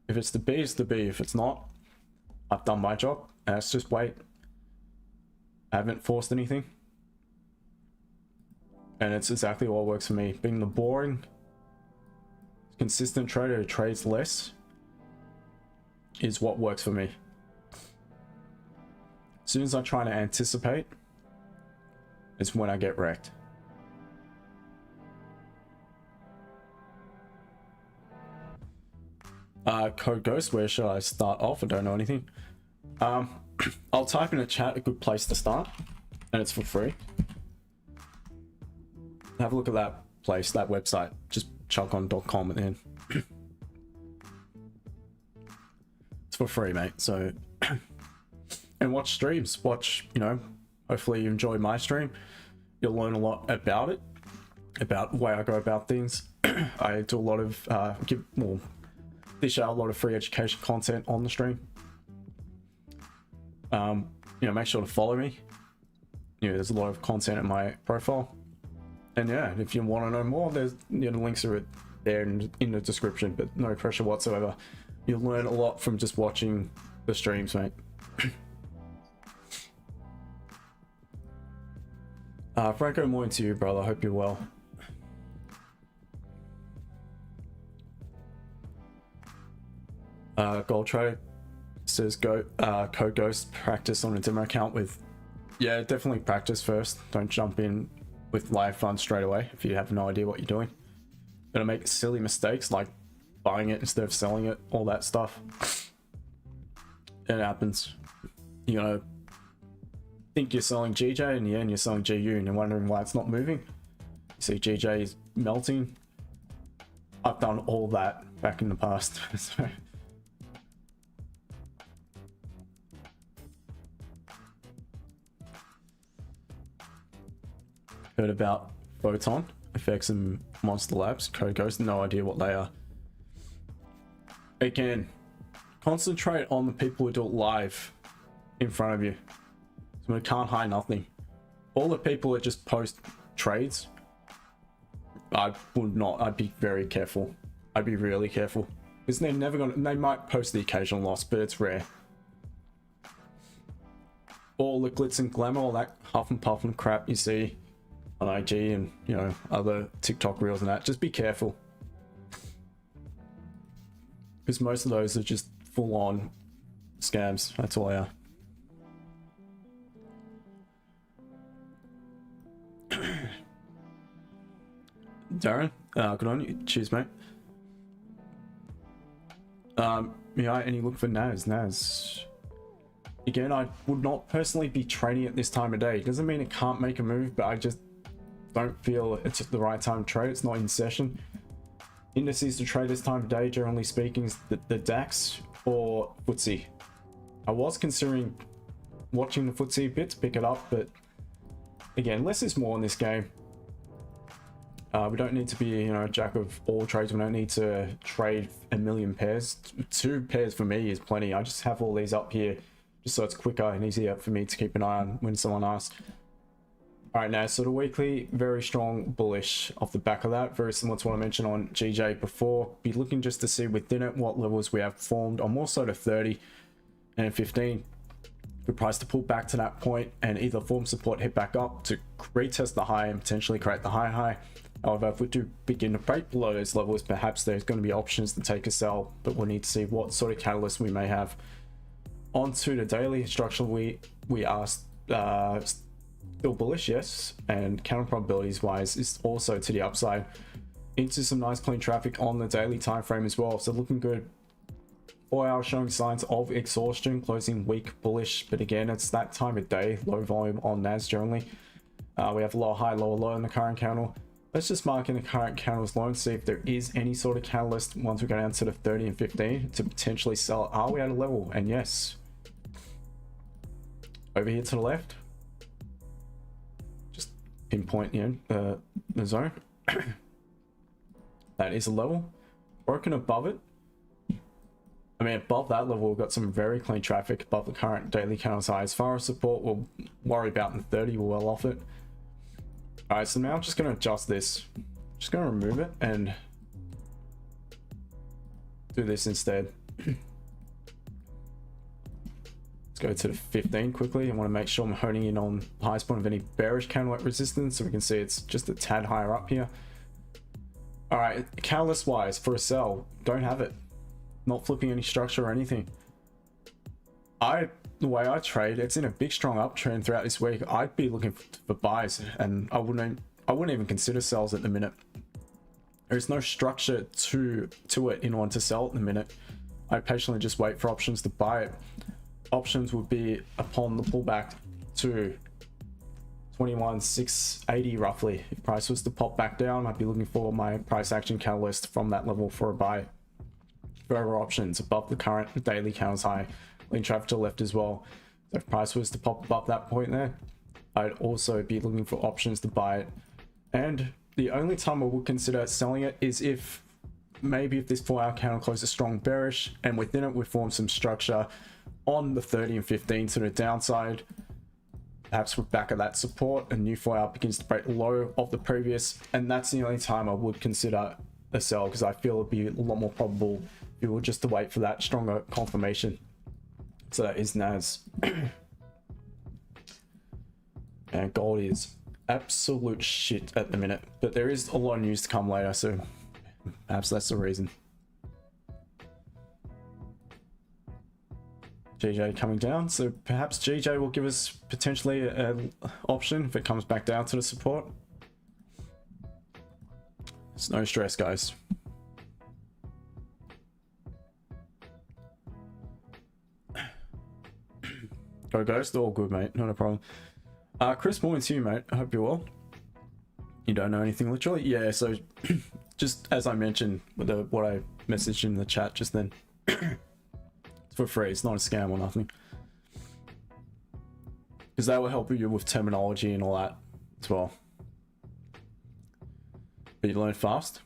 Speaker 1: If it's the B, it's the B. If it's not, I've done my job, and it's just wait. I haven't forced anything. And it's exactly what works for me. Being the boring, consistent trader who trades less is what works for me. As soon as I try to anticipate, it's when I get wrecked. Code Ghost, where should I start off? I don't know anything. I'll type in a chat a good place to start, and it's for free. Have a look at that place, that website. Just chuckon.com at the end. It's for free, mate. So, and watch streams. Watch, you know, hopefully you enjoy my stream. You'll learn a lot about it, about the way I go about things. I do a lot of, dish out a lot of free education content on the stream. You know, make sure to follow me. You know, there's a lot of content in my profile. And yeah, if you want to know more, there's, you know, the links are there in the description, but no pressure whatsoever. You'll learn a lot from just watching the streams, mate. Franco, morning to you, brother. Hope you're well. Gold Trader says Code Ghost, practice on a demo account with, yeah, definitely practice first. Don't jump in with live funds straight away if you have no idea what you're doing. Gonna make silly mistakes like buying it instead of selling it, all that stuff. It happens. You're gonna think you're selling GJ, in the end you're selling GU and you're wondering why it's not moving. You see GJ is melting. I've done all that back in the past. So heard about Photon, FX and Monster Labs, Code Ghost, no idea what they are. Again, concentrate on the people who do it live in front of you. So we can't hide nothing. All the people that just post trades, I would not, I'd be very careful. I'd be really careful. Because they're never gonna, they might post the occasional loss, but it's rare. All the glitz and glamour, all that huff and puff and crap you see on IG and, you know, other TikTok reels and that, just be careful, because most of those are just full-on scams. That's all they are. Darren, good on you. Cheers, mate. Yeah, any look for Nas? Again, I would not personally be trading at this time of day. Doesn't mean it can't make a move, but I just don't feel it's the right time to trade. It's not in session. Indices to trade this time of day, generally speaking, is the DAX or FTSE. I was considering watching the FTSE a bit to pick it up, but again, less is more in this game. We don't need to be, you know, a jack of all trades. We don't need to trade a million pairs. 2 pairs for me is plenty. I just have all these up here just so it's quicker and easier for me to keep an eye on when someone asks. All right, now, so the weekly, very strong bullish off the back of that. Very similar to what I mentioned on GJ before. Be looking just to see within it what levels we have formed. I'm also to 30 and 15. We price to pull back to that point and either form support, hit back up to retest the high and potentially create the high. However, if we do begin to break below those levels, perhaps there's going to be options to take a sell, but we'll need to see what sort of catalyst we may have. Onto the daily structure, we are still bullish, yes, and counter probabilities wise is also to the upside into some nice clean traffic on the daily time frame as well. So looking good. 4 hours showing signs of exhaustion, closing weak bullish, but again, it's that time of day, low volume on Nas generally. We have lower high, lower low in the current candle. Let's just mark in the current candles low and see if there is any sort of catalyst once we go down to the 30 and 15 to potentially sell. Are we at a level? And yes. Over here to the left, just pinpoint, you know, the zone. That is a level. Broken above it. I mean, above that level, we've got some very clean traffic above the current daily candles high. As far as support, we'll worry about in 30. We're well off it. All right, so now I'm just going to adjust this. Just going to remove it and do this instead. Let's go to the 15 quickly. I want to make sure I'm honing in on the highest point of any bearish candle at resistance, so we can see it's just a tad higher up here. All right, catalyst wise for a sell, don't have it. Not flipping any structure or anything. The way I trade, it's in a big strong uptrend throughout this week. I'd be looking for buys, and I wouldn't even consider sells at the minute. There's no structure to it in order to sell at the minute. I patiently just wait for options to buy it. Options would be upon the pullback to 21,680 roughly. If price was to pop back down, I'd be looking for my price action catalyst from that level for a buy. Further options above the current daily candles high. Lean traffic to the left as well. So if price was to pop above that point there, I'd also be looking for options to buy it. And the only time I would consider selling it is if maybe if this 4-hour candle closes strong bearish and within it we form some structure on the 30 and 15 to the downside. Perhaps we're back at that support, a new 4-hour begins to break low of the previous, and that's the only time I would consider a sell, because I feel it'd be a lot more probable if you were just to wait for that stronger confirmation. So that is Nas. And gold is absolute shit at the minute, but there is a lot of news to come later, so perhaps that's the reason. GJ coming down, so perhaps GJ will give us potentially an option if it comes back down to the support. It's no stress, guys. Go Ghost, all good, mate, not a problem. Chris, morning to you, mate. I hope you're well. You don't know anything literally? Yeah, so just as I mentioned with what I messaged in the chat just then, it's for free, it's not a scam or nothing, because they will help you with terminology and all that as well. But you learn fast.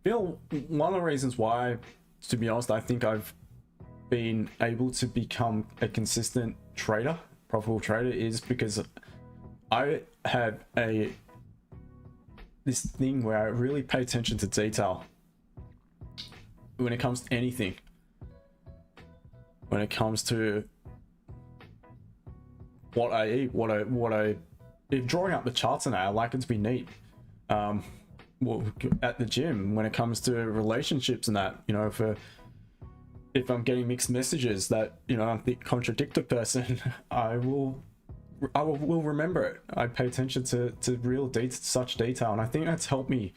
Speaker 1: Feel one of the reasons why, to be honest, I think I've been able to become a consistent trader, profitable trader, is because I have this thing where I really pay attention to detail when it comes to anything. When it comes to what I eat, if drawing up the charts and that, I like it to be neat. Well, at the gym, when it comes to relationships and that, you know, if I'm getting mixed messages that, you know, I think contradict a person, I will will remember it. I pay attention to real such detail, and I think that's helped me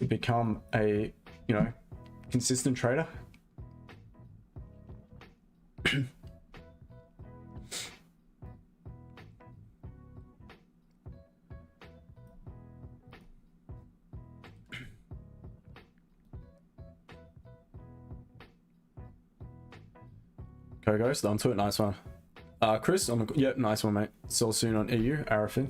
Speaker 1: to become a, you know, consistent trader. Go Ghost, onto it, nice one. Chris, yep, nice one, mate. See you soon on EU, Arafin.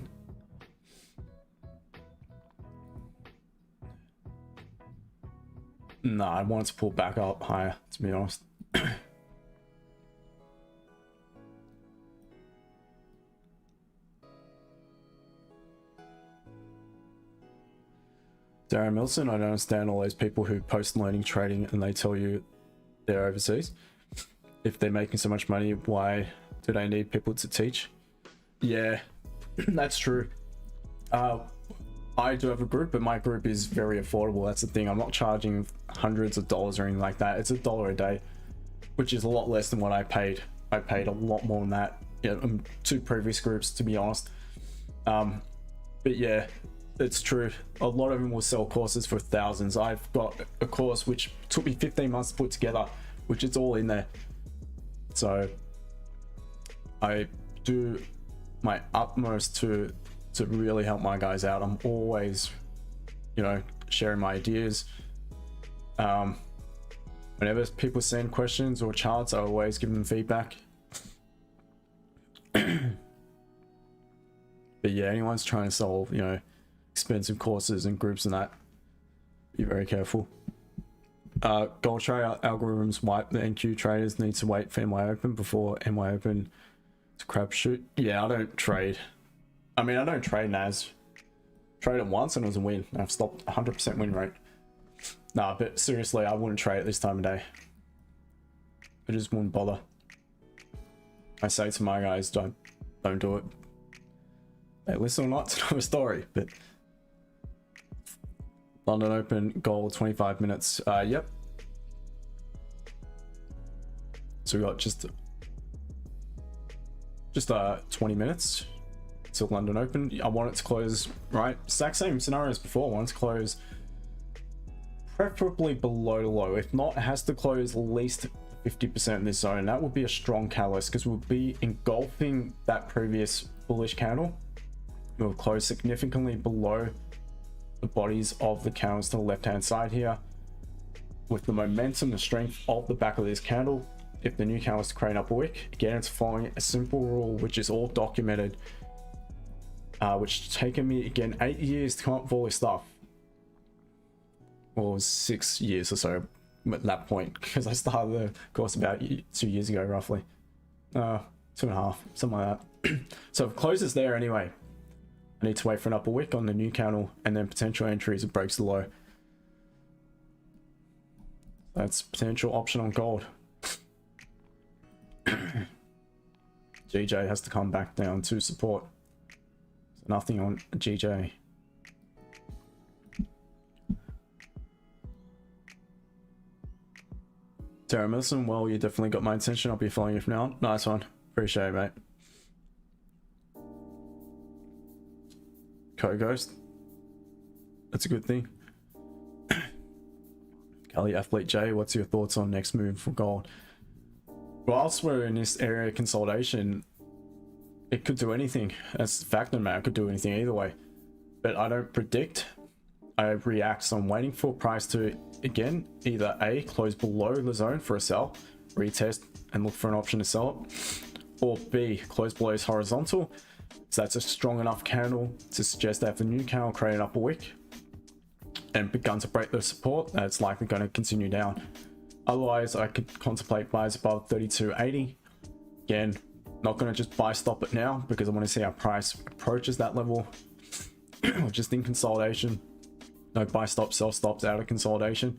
Speaker 1: Nah, I wanted to pull back up higher, to be honest. Darren Milson, I don't understand all those people who post learning trading and they tell you they're overseas. If they're making so much money, why do they need people to teach? Yeah, that's true. I do have a group, but my group is very affordable. That's the thing. I'm not charging hundreds of dollars or anything like that. It's $1 a day, which is a lot less than what I paid. I paid a lot more than that, yeah, 2 previous groups, to be honest. But yeah, it's true. A lot of them will sell courses for thousands. I've got a course which took me 15 months to put together, which is all in there. So I do my utmost to really help my guys out. I'm always, you know, sharing my ideas. Whenever people send questions or charts, I always give them feedback. But yeah, anyone's trying to solve, you know, expensive courses and groups and that, be very careful. Gold trader algorithms wipe the NQ traders, need to wait for NY Open before NY Open to crapshoot. Yeah, I don't trade. I mean, I don't trade NAS. Trade it once and it was a win. I've stopped 100% win rate. Nah, but seriously, I wouldn't trade at this time of day. I just wouldn't bother. I say to my guys, don't do it. Hey, listen or not, it's another story, but London Open gold 25 minutes. Yep. So we got just 20 minutes till London Open. I want it to close, right? Exact same scenario as before. I want it to close preferably below the low. If not, it has to close at least 50% in this zone. That would be a strong catalyst because we'll be engulfing that previous bullish candle. We'll close significantly below the bodies of the candles to the left hand side here. With the momentum, the strength of the back of this candle, if the new candle is to create an upper wick, again, it's following a simple rule which is all documented, which has taken me again 8 years to come up with all this stuff. Well, it was 6 years or so at that point, because I started the course about 2 years ago, roughly. 2.5, something like that. So if it closes there anyway, I need to wait for an upper wick on the new candle and then potential entries, it breaks the low. That's potential option on gold. GJ has to come back down to support. So nothing on GJ. Terra Milson, well, you definitely got my attention. I'll be following you from now on. Nice one. Appreciate it, mate. Co-ghost. That's a good thing. Kelly Athlete J, what's your thoughts on next move for gold? Whilst we're in this area of consolidation, it could do anything. That's the fact of the matter. It could do anything either way. But I don't predict. I react. So I'm waiting for price to, again, either A, close below the zone for a sell, retest and look for an option to sell it, or B, close below its horizontal. So that's a strong enough candle to suggest that if the new candle create an upper wick and begun to break the support, that's likely going to continue down. Otherwise, I could contemplate buys above 32.80. Again, not going to just buy stop it now because I want to see how price approaches that level. Just in consolidation. No buy stop, sell stops out of consolidation.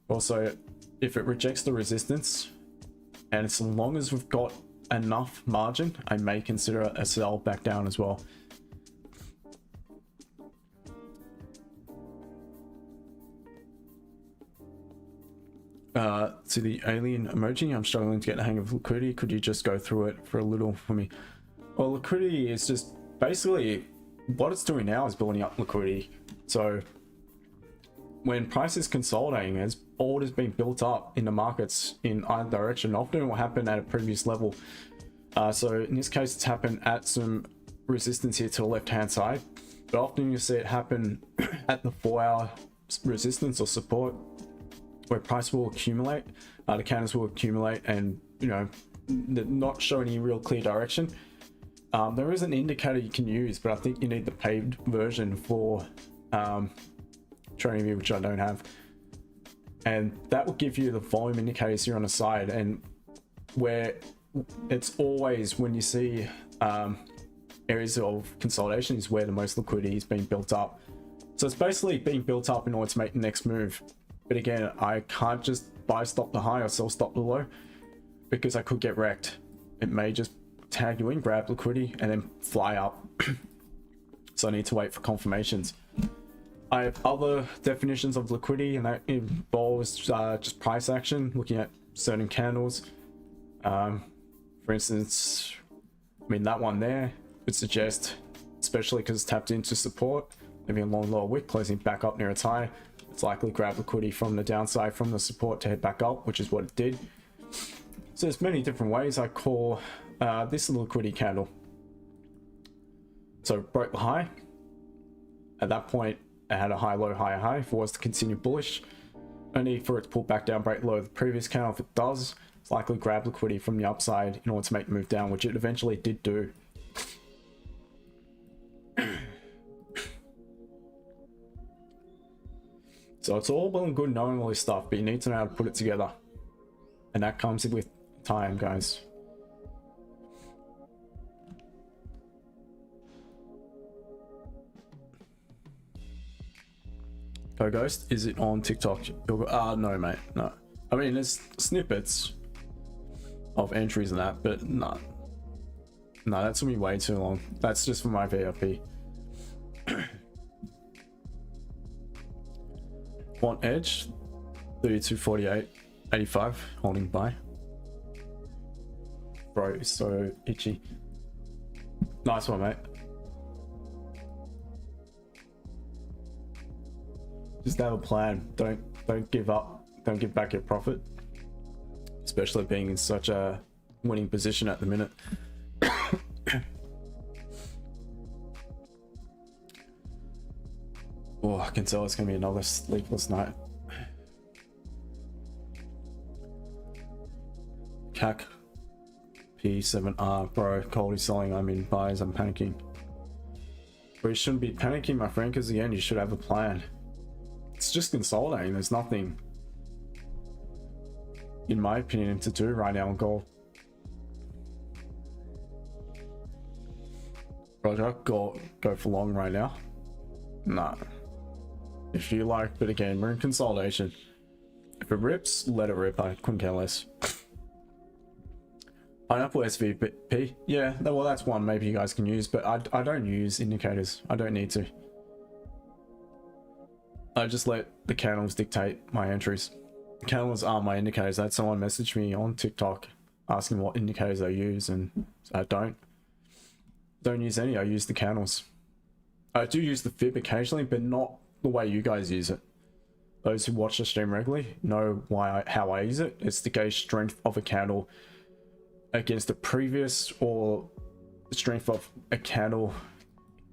Speaker 1: Also, if it rejects the resistance, and as long as we've got enough margin, I may consider a sell back down as well. To the alien emoji, I'm struggling to get the hang of liquidity. Could you just go through it for a little for me? Well, liquidity is just basically what it's doing now is building up liquidity. So when price is consolidating, as order is being built up in the markets in either direction, often it will happen at a previous level. So in this case, it's happened at some resistance here to the left hand side, but often you see it happen at the 4-hour resistance or support, where price will accumulate, the candles will accumulate, and you know, not show any real clear direction. There is an indicator you can use, but I think you need the paid version for TradingView, which I don't have, and that will give you the volume indicators here on the side, and where it's always when you see areas of consolidation is where the most liquidity is being built up. So it's basically being built up in order to make the next move. But again, I can't just buy stop the high or sell stop the low, because I could get wrecked. It may just tag you in, grab liquidity, and then fly up. So I need to wait for confirmations. I have other definitions of liquidity, and that involves just price action, looking at certain candles. For instance, I mean, that one there would suggest, especially because it's tapped into support, maybe a long lower wick closing back up near its high, it's likely grab liquidity from the downside from the support to head back up, which is what it did. So there's many different ways. I call this a liquidity candle. So broke the high. At that point, it had a high, low, higher, high. If it was to continue bullish, only for it to pull back down, break low the previous candle. If it does, it's likely grab liquidity from the upside in order to make the move down, which it eventually did do. So it's all well and good knowing all this stuff, but you need to know how to put it together, and that comes with time, guys. Ghost, is it on TikTok? No, mate, no. I mean, there's snippets of entries and that, but no, that's gonna be way too long. That's just for my VIP. Want edge 32.48.85, holding buy. Bro is so itchy. Nice one, mate. Just have a plan. Don't give up. Don't give back your profit, especially being in such a winning position at the minute. Oh, I can tell it's gonna be another sleepless night. CAC P7R, bro. Cold is selling. I'm in buys. I'm panicking. But you shouldn't be panicking, my friend, because again, you should have a plan. It's just consolidating. There's nothing, in my opinion, to do right now on gold. Roger, go for long right now. Nah. If you like, but again, we're in consolidation. If it rips, let it rip. I couldn't care less. Pineapple SVP, yeah, well, that's one maybe you guys can use, but I don't use indicators. I don't need to. I just let the candles dictate my entries. The candles are my indicators. I had someone message me on TikTok asking what indicators I use, and I don't use any. I use the candles. I do use the fib occasionally, but not the way you guys use it. Those who watch the stream regularly know how I use it. It's to gauge strength of a candle against the previous, or the strength of a candle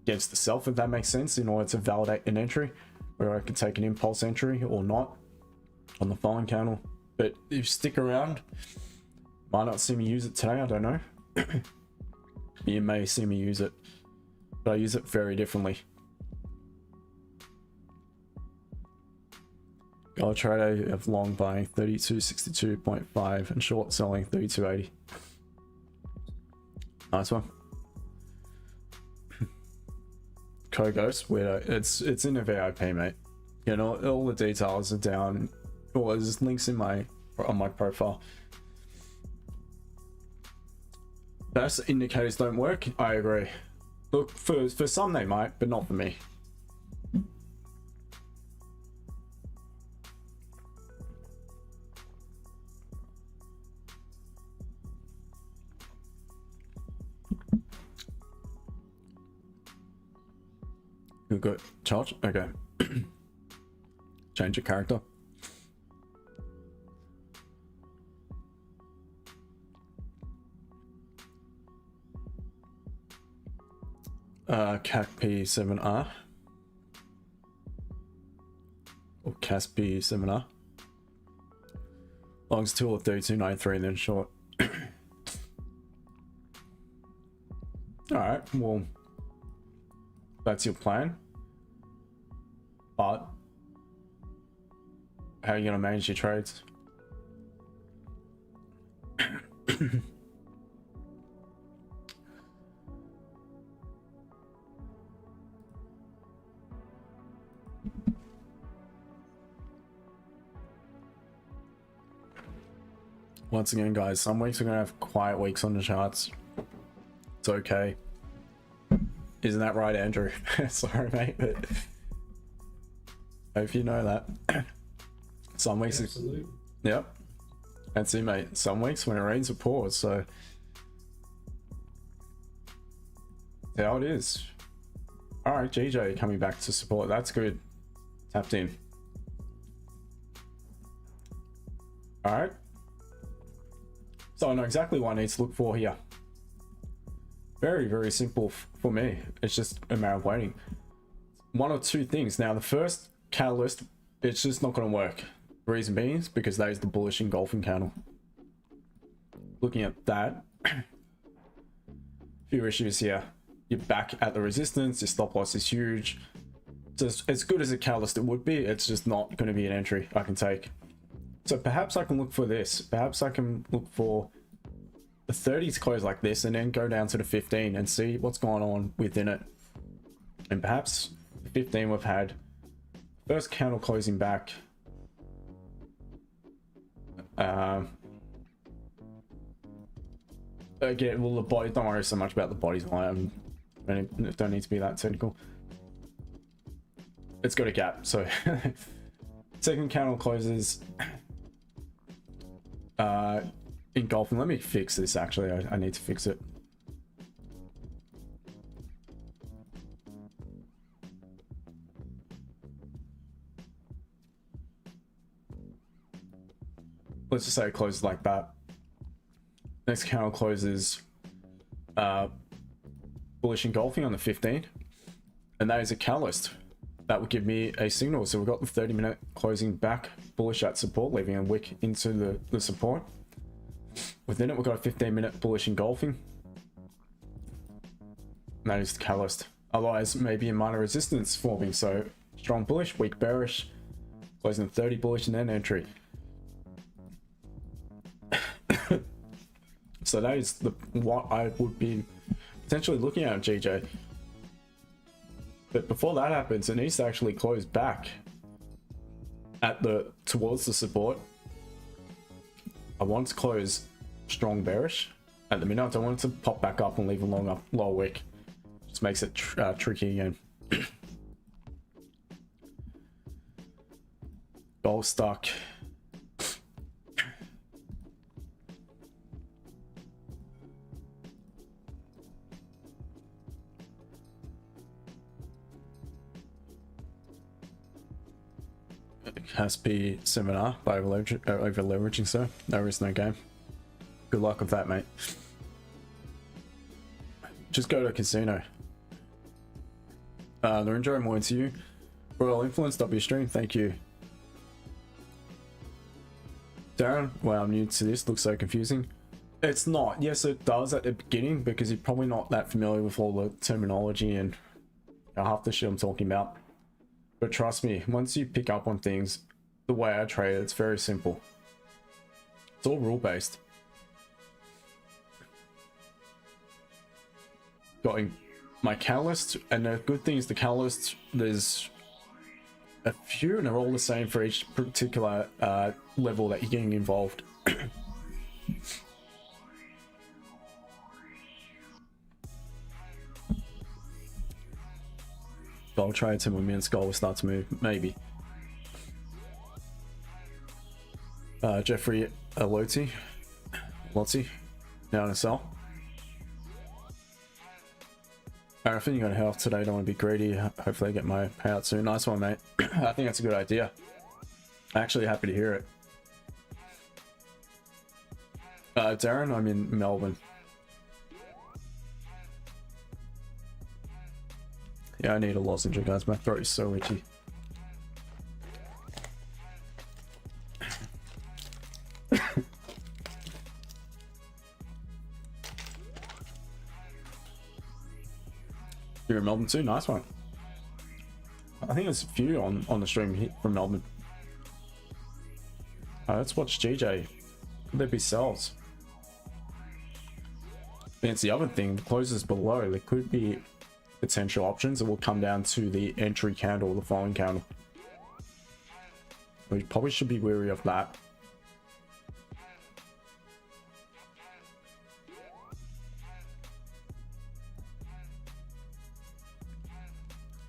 Speaker 1: against the self, if that makes sense, in order to validate an entry, where I can take an impulse entry or not on the following candle. But if you stick around, might not see me use it today, I don't know. You may see me use it, but I use it very differently. Gold trader of long buying 32.62.5 and short selling 32.80. Nice one. Ghost, where it's in a VIP, mate. You know, all the details are down, or there's links in on my profile. Best indicators don't work. I agree. Look, for some they might, but not for me. You got charge? Okay. Change your character. CACP7R or CASP7R. Longs 2 or 3293 and then short. Alright, well, that's your plan. But how are you going to manage your trades? Once again, guys, some weeks we're going to have quiet weeks on the charts. It's okay. Isn't that right, Andrew? Sorry, mate, but hope you know that. Some weeks...
Speaker 2: Absolutely.
Speaker 1: Yep. That's it, mate. Some weeks when it rains, it pours, so... That's how it is. Alright, GJ coming back to support. That's good. Tapped in. Alright. So I know exactly what I need to look for here. Very, very simple for me. It's just a matter of waiting. One or two things. Now, the first catalyst, it's just not going to work. The reason being is because that is the bullish engulfing candle. Looking at that, few issues here. You're back at the resistance. Your stop loss is huge. Just as good as a catalyst it would be, it's just not going to be an entry I can take. So perhaps I can look for this. Perhaps I can look for the 30s close like this and then go down to the 15 and see what's going on within it. And perhaps the 15 we've had first candle closing back. Again, well, the body, don't worry so much about the bodies. I don't need to be that technical. It's got a gap, so second candle closes engulfing. Let me fix this. Actually, I need to fix it. Let's just say it closes like that. Next candle closes bullish engulfing on the 15, and that is a catalyst. That would give me a signal. So we've got the 30-minute closing back bullish at support, leaving a wick into the support. Within it, we've got a 15-minute bullish engulfing. And that is the catalyst. Otherwise, maybe a minor resistance forming. So strong bullish, weak bearish, closing 30 bullish, and then entry. So that is what I would be potentially looking at GJ. But before that happens, it needs to actually close back at towards the support. I want to close strong bearish at the minute. I don't want it to pop back up and leave a long low wick. Just makes it tricky again. Gold stuck. Caspi seminar by over leveraging, sir. No risk, no game. Good luck with that, mate. Just go to a casino. They're enjoying more into you. Royal Influence, W stream, thank you. Darren, well, I'm new to this, looks so confusing. It's not. Yes, it does at the beginning because you're probably not that familiar with all the terminology and half the shit I'm talking about. But trust me, once you pick up on things, the way I trade, it's very simple. It's all rule-based. Got my catalyst, and the good thing is the catalyst, there's a few and they're all the same for each particular level that you're getting involved. Gold trade 10 more minutes, gold will start to move, maybe. Jeffrey Lottie, now in a sell. I think you got health today. Don't want to be greedy. Hopefully I get my payout soon. Nice one, mate. I think that's a good idea. Actually happy to hear it. Darren, I'm in Melbourne. Yeah, I need a lozenge, guys. My throat is so itchy. You're in Melbourne too? Nice one. I think there's a few on the stream from Melbourne. Let's watch GJ. Could there be sells? It's the other thing, the closes below, there could be potential options. It will come down to the entry candle, the following candle. We probably should be wary of that.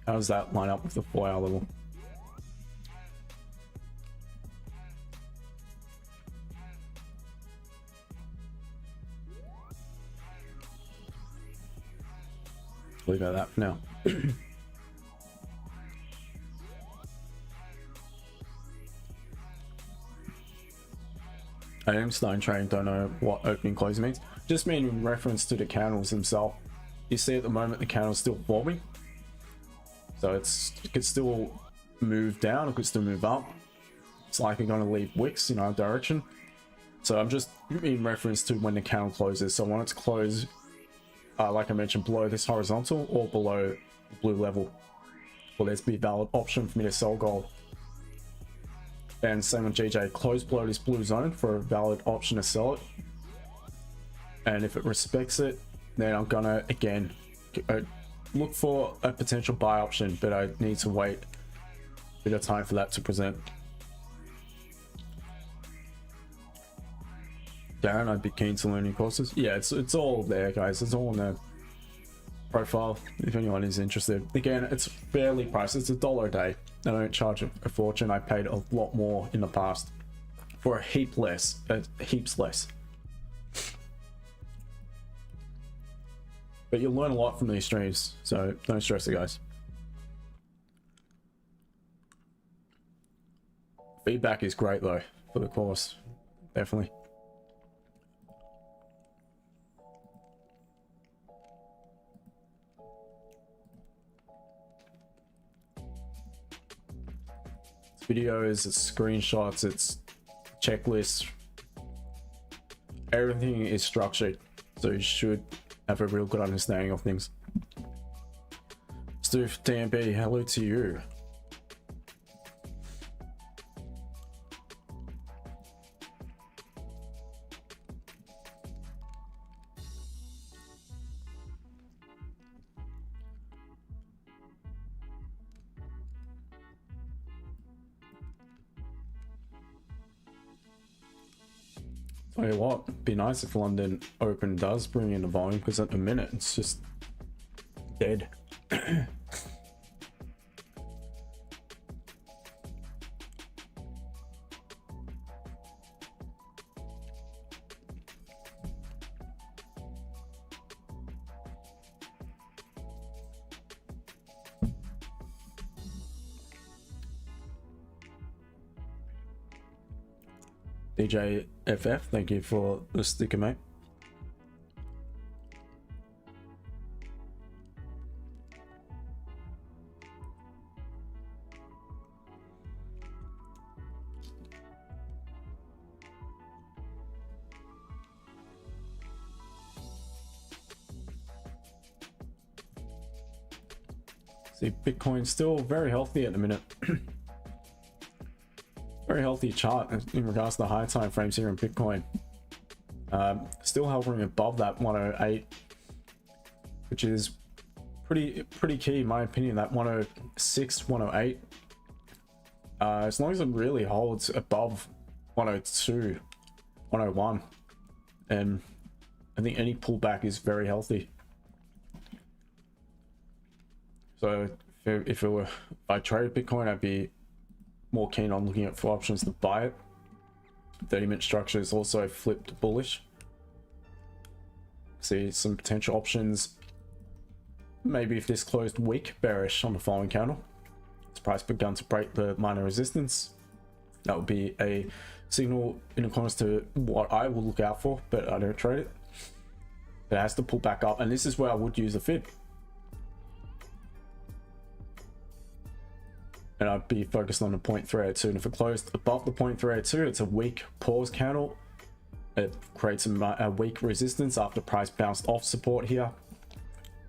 Speaker 1: How does that line up with the 4-hour level? Leave it at that for now. I am starting trading, don't know what opening closing means. Just mean in reference to the candles themselves. You see at the moment the candle's still forming. So it could still move down, it could still move up. It's likely going to leave wicks in our direction. So I'm just in reference to when the candle closes. So I want it to close, like I mentioned, below this horizontal or below the blue level. Well, there's be a valid option for me to sell gold. And same with GJ, close below this blue zone for a valid option to sell it. And if it respects it, then I'm gonna again look for a potential buy option, but I need to wait a bit of time for that to present. Darren, I'd be keen to learn new courses. Yeah, it's all there, guys. It's all in the profile if anyone is interested. Again, it's fairly priced. It's $1 a day. I don't charge a fortune. I paid a lot more in the past for a heaps less. But you'll learn a lot from these streams, so don't stress it, guys. Feedback is great though for the course, definitely. It's videos, it's screenshots, it's checklists. Everything is structured, so you should have a real good understanding of things. Stu TMB, hello to you. Tell you what, it'd be nice if London Open does bring in the volume, because at the minute it's just dead. DJ FF, thank you for the sticker, mate. See, Bitcoin's still very healthy at the minute. Very healthy chart in regards to the higher time frames here in Bitcoin. Still hovering above that 108, which is pretty key in my opinion. That 106, 108. As long as it really holds above 102, 101, and I think any pullback is very healthy. So if I traded Bitcoin, I'd be more keen on looking at for options to buy it. 30-minute structure is also flipped bullish. See some potential options maybe if this closed weak bearish on the following candle, its price begun to break the minor resistance, that would be a signal in accordance to what I will look out for, but I don't trade it. It has to pull back up, and this is where I would use a fib. And I'd be focused on the 0.382, and if it closed above the 0.382, it's a weak pause candle. It creates a weak resistance after price bounced off support here.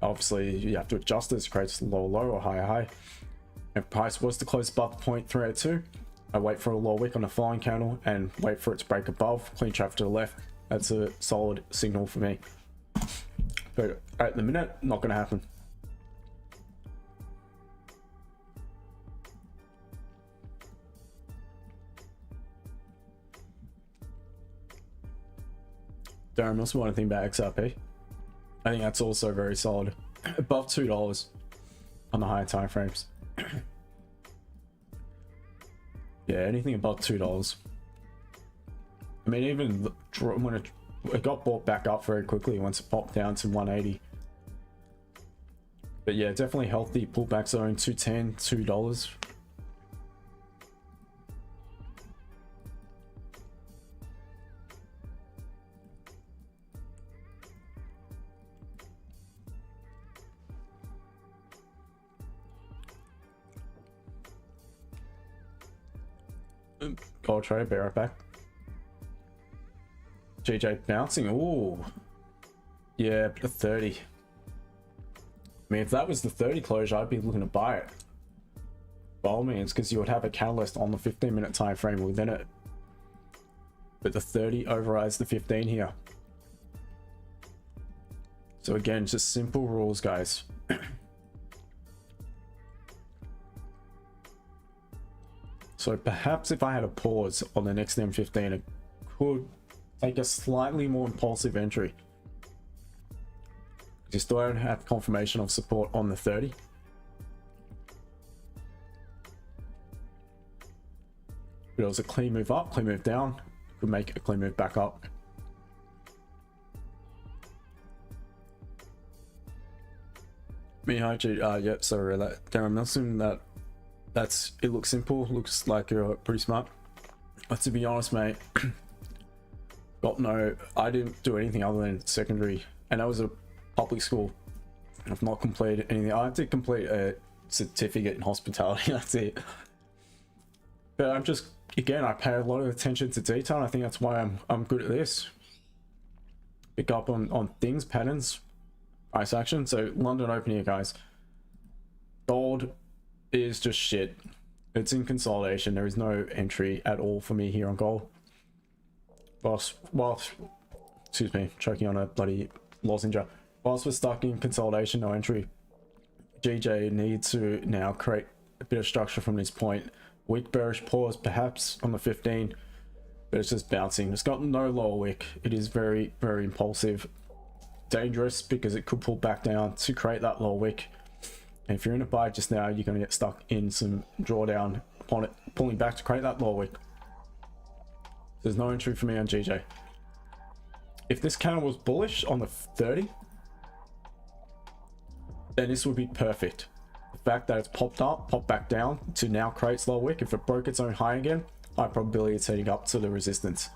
Speaker 1: Obviously, you have to adjust this, creates a lower low or higher high. If price was to close above the 0.382, I wait for a lower wick on the following candle and wait for it to break above, clean traffic to the left. That's a solid signal for me. But at the minute, not going to happen. Darren, also want to think about XRP. I think that's also very solid. Above $2 on the higher time frames. Yeah, anything above $2. I mean, even when it got bought back up very quickly once it popped down to 180. But yeah, definitely healthy pullback zone, $2.10, $2. Gold trade, bear it back. GJ bouncing. Ooh, yeah, the 30. I mean, if that was the 30 closure, I'd be looking to buy it by all means, because you would have a catalyst on the 15-minute time frame within it. But the 30 overrides the 15 here. So again, just simple rules, guys. So perhaps if I had a pause on the next M15, it could take a slightly more impulsive entry. You still don't have confirmation of support on the 30. But it was a clean move up, clean move down. Could make a clean move back up. Mihaji, yep, sorry, Darren Milson, it looks simple, looks like you're pretty smart. But to be honest, mate, I didn't do anything other than secondary, and that was a public school. I've not completed anything. I did complete a certificate in hospitality, that's it. But I'm just, again, I pay a lot of attention to detail, and I think that's why I'm good at this. Pick up on things, patterns, price action. So London open here, guys. Gold is just shit. It's in consolidation. There is no entry at all for me here on gold. Whilst excuse me, choking on a bloody lozenge. Whilst we're stuck in consolidation, no entry. GJ needs to now create a bit of structure from this point. Weak bearish pause perhaps on the 15, but it's just bouncing. It's got no lower wick. It is very, very impulsive. Dangerous because it could pull back down to create that lower wick. And if you're in a buy just now, you're going to get stuck in some drawdown upon it pulling back to create that lower wick. There's no entry for me on GJ. If this candle was bullish on the 30, then this would be perfect. The fact that it's popped up, popped back down to now creates lower wick. If it broke its own high again, high probability it's heading up to the resistance.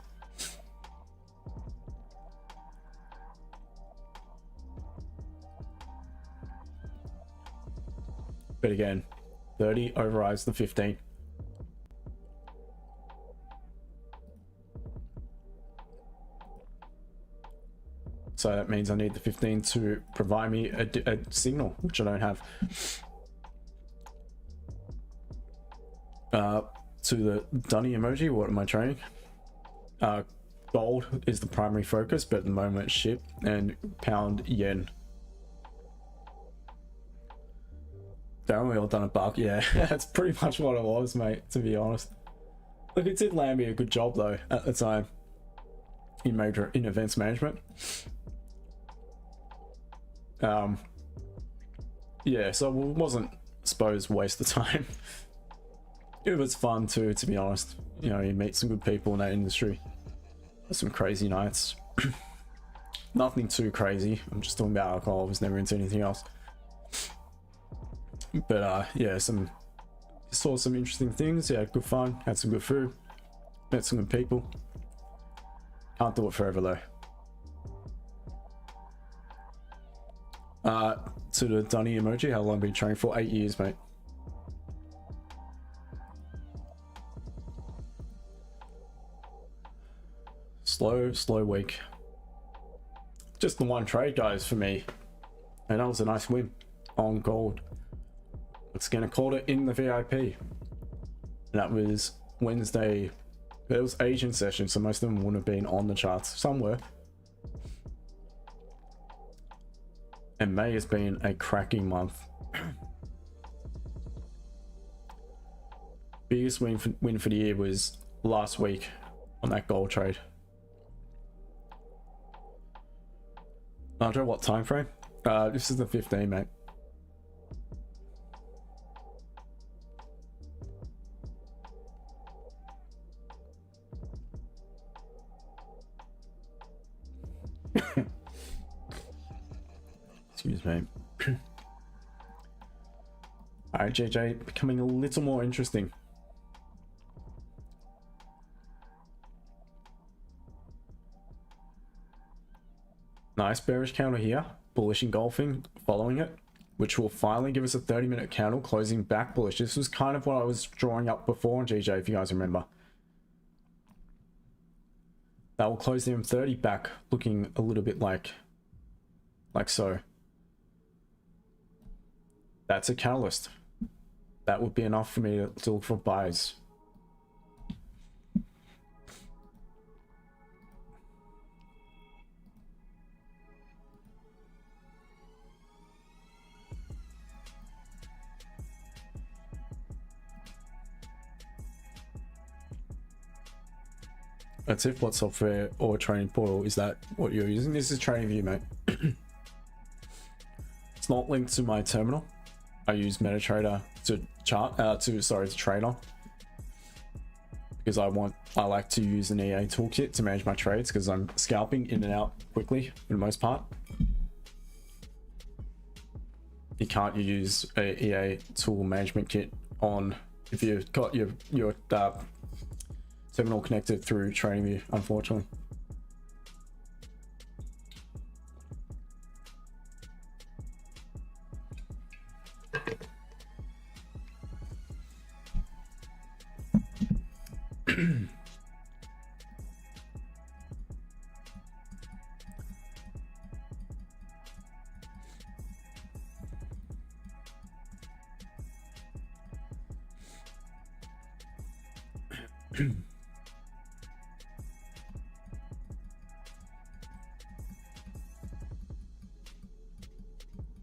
Speaker 1: But again, 30 overrides the 15. So that means I need the 15 to provide me a signal, which I don't have. To the Dunny emoji, what am I trading? Gold is the primary focus, but at the moment ship and pound yen. Darren, we all done a buck. Yeah, that's pretty much what it was, mate, to be honest. Look, it did land me a good job though at the time in events management. Yeah, so it wasn't, I suppose, waste of time. It was fun too, to be honest. You know, you meet some good people in that industry. Some crazy nights. Nothing too crazy. I'm just talking about alcohol. I was never into anything else. But yeah, saw some interesting things. Yeah, good fun, had some good food, met some good people. Can't do it forever though. To the Dunny emoji, how long have you been training for? 8 years, mate. Slow week. Just the one trade, guys, for me, and that was a nice win on gold. It's gonna call it in the VIP, and that was Wednesday. It was Asian session, so most of them wouldn't have been on the charts. Some were. And May has been a cracking month. Biggest win for the year was last week on that gold trade. Andre, what time frame? This is the 15, mate. Excuse me. Alright, JJ, becoming a little more interesting. Nice bearish counter here, bullish engulfing, following it, which will finally give us a 30-minute candle closing back bullish. This was kind of what I was drawing up before on GJ, if you guys remember. That will close the M30 back, looking a little bit like so. That's a catalyst. That would be enough for me to look for buys. That's it. What software or training portal is that what you're using? This is TradingView, mate. It's not linked to my terminal. I use MetaTrader to trade on, because I like to use an EA toolkit to manage my trades, because I'm scalping in and out quickly for the most part. You can't use a EA tool management kit on if you've got your terminal connected through TradingView, unfortunately.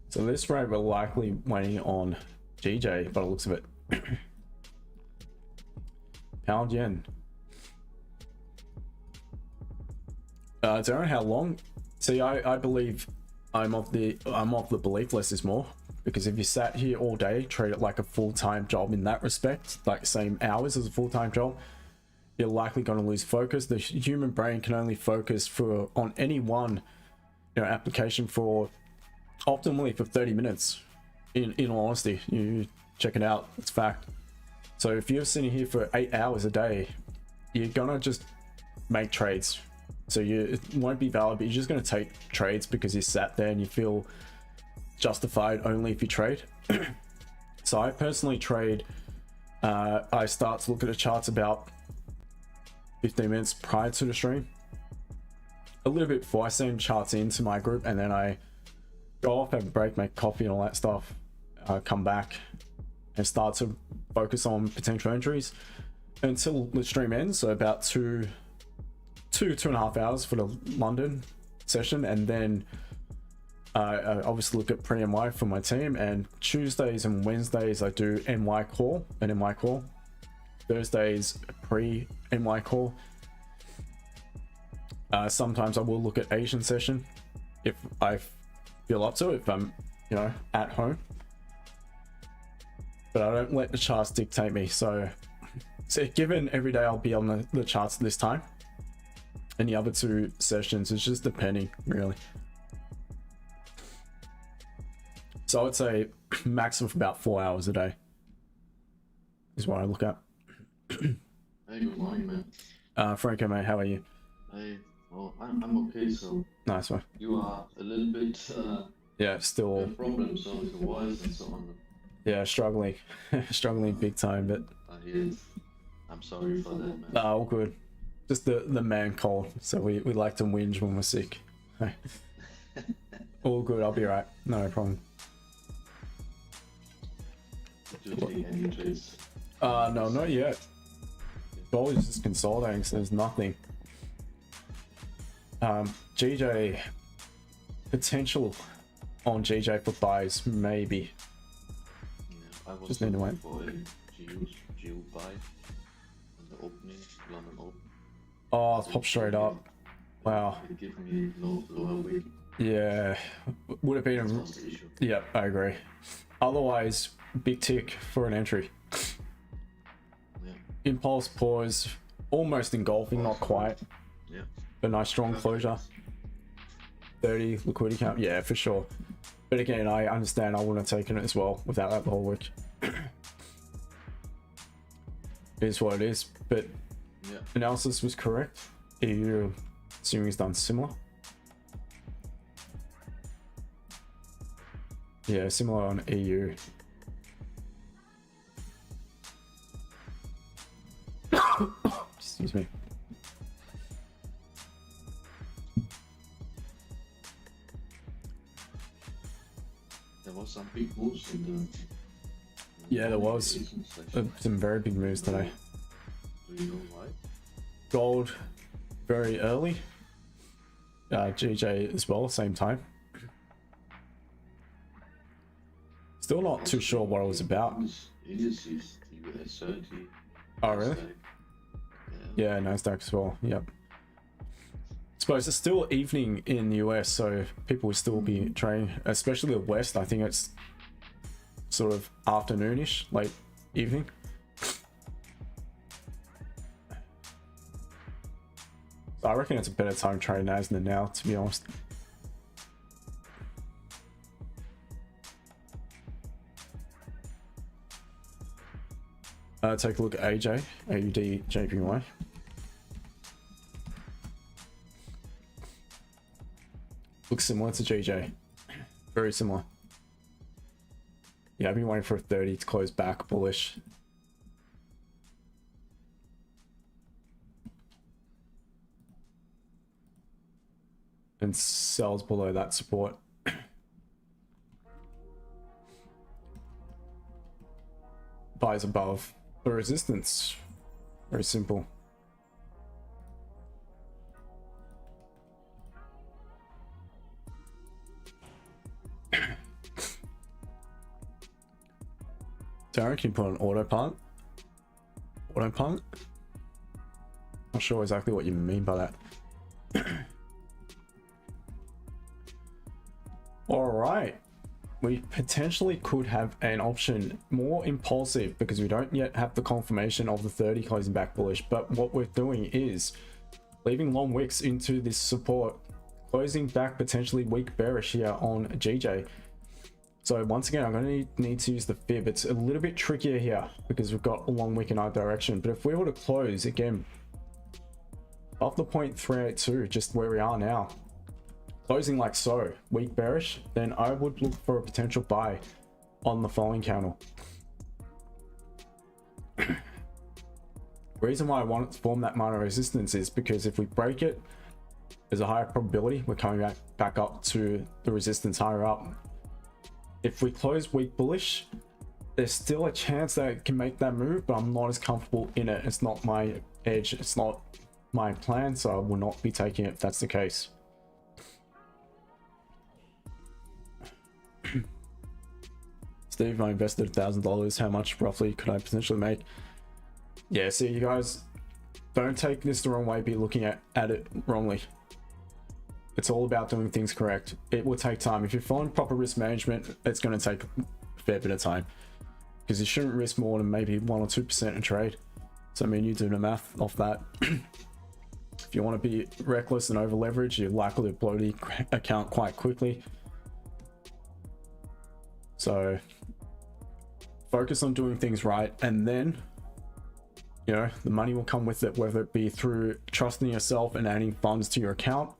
Speaker 1: So this rate we're likely waiting on GJ by the looks of it. Pound yen. Don't know how long. See, I believe I'm of the belief less is more, because if you sat here all day, treat it like a full-time job in that respect, like same hours as a full-time job, you're likely going to lose focus. The human brain can only focus on any one application for optimally for 30 minutes. In all honesty, you check it out, it's fact. So if you're sitting here for 8 hours a day, you're gonna just make trades. So it won't be valid, but you're just gonna take trades because you sat there and you feel justified only if you trade. So I personally trade, I start to look at the charts about 15 minutes prior to the stream, a little bit before I send charts into my group, and then I go off, have a break, make coffee and all that stuff, come back and start to focus on potential entries until the stream ends. So about two and a half hours for the London session, and then I obviously look at pre-NY for my team, and Tuesdays and Wednesdays I do NY call and NY call. Thursdays pre-NY call. Sometimes I will look at Asian session if I feel up to it, if I'm at home, but I don't let the charts dictate me. So given every day I'll be on the charts this time, and the other two sessions it's just depending really. So I would say max of about 4 hours a day is what I look at.
Speaker 2: Hey, good morning, man.
Speaker 1: Franco, mate, how are you?
Speaker 2: Hey, well, I'm okay, so
Speaker 1: Nice one.
Speaker 2: you are a little bit
Speaker 1: Yeah, still.
Speaker 2: problems with the voice and so on.
Speaker 1: Yeah, struggling. Struggling big time, but
Speaker 2: I hear it. I'm sorry for that, man.
Speaker 1: nah, all good. Just the man cold, so we like to whinge when we're sick. All good, I'll be right. No problem.
Speaker 2: Do you take any trades?
Speaker 1: No, not yet. Gold is just consolidating, so there's nothing. GJ, potential on GJ for buys, maybe.
Speaker 2: Yeah, I was
Speaker 1: Just need to wait.
Speaker 2: for a Xauusd buy in the opening, London Open.
Speaker 1: Oh, it's popped straight up. Wow.
Speaker 2: It gave me lower weight.
Speaker 1: Yeah, would have been a...
Speaker 2: That's the issue.
Speaker 1: Yeah, I agree. Otherwise, big tick for an entry.
Speaker 2: Yeah.
Speaker 1: Impulse pause, almost engulfing, not quite.
Speaker 2: Yeah.
Speaker 1: But nice strong closure. 30 liquidity count, yeah, for sure. But again, I understand I wouldn't have taken it as well without that the whole week. It is what it is, but
Speaker 2: Yeah.
Speaker 1: analysis was correct. EU, assuming he's done similar. Yeah, similar on EU. Excuse me.
Speaker 2: There was some big moves in the...
Speaker 1: Yeah, there was. Some very big moves today.
Speaker 2: Do you know why?
Speaker 1: Gold very early. GJ as well, same time. Still not too sure what it was about.
Speaker 2: Indices, the US 30.
Speaker 1: Oh, really?
Speaker 2: Yeah.
Speaker 1: Yeah, NASDAQ as well. Yep. Suppose it's still evening in the US, so people will still be trading, especially the West. I think it's sort of afternoonish, late evening. So I reckon it's a better time to trade NAS than now, to be honest. Take a look at AJ, Gbpjpy. Looks similar to GJ. Very similar. Yeah, I've been waiting for a 30 to close back bullish. And sells below that support. Buys above the resistance. Very simple. Darren, can you put an auto punt? Auto punt? Not sure exactly what you mean by that. Alright. We potentially could have an option more impulsive because we don't yet have the confirmation of the 30 closing back bullish, but what we're doing is leaving long wicks into this support, closing back potentially weak bearish here on GJ. So once again, I'm going to need to use the fib. It's a little bit trickier here because we've got a long wick in our direction, but if we were to close again above the 0.382, just where we are now, closing like so, weak bearish, then I would look for a potential buy on the following candle. Reason why I want it to form that minor resistance is because if we break it, there's a higher probability we're coming back up to the resistance higher up. If we close weak bullish, there's still a chance that it can make that move, but I'm not as comfortable in it. It's not my edge, it's not my plan, so I will not be taking it if that's the case. Steve, I invested $1,000. How much roughly could I potentially make? Yeah, see, you guys, don't take this the wrong way, be looking at it wrongly. It's all about doing things correct. It will take time. If you're following proper risk management, it's going to take a fair bit of time because you shouldn't risk more than maybe 1 or 2% a trade. So I mean, you do the math off that. If you want to be reckless and over leverage, you're likely to blow the account quite quickly. So focus on doing things right, and then, you know, the money will come with it, whether it be through trusting yourself and adding funds to your account,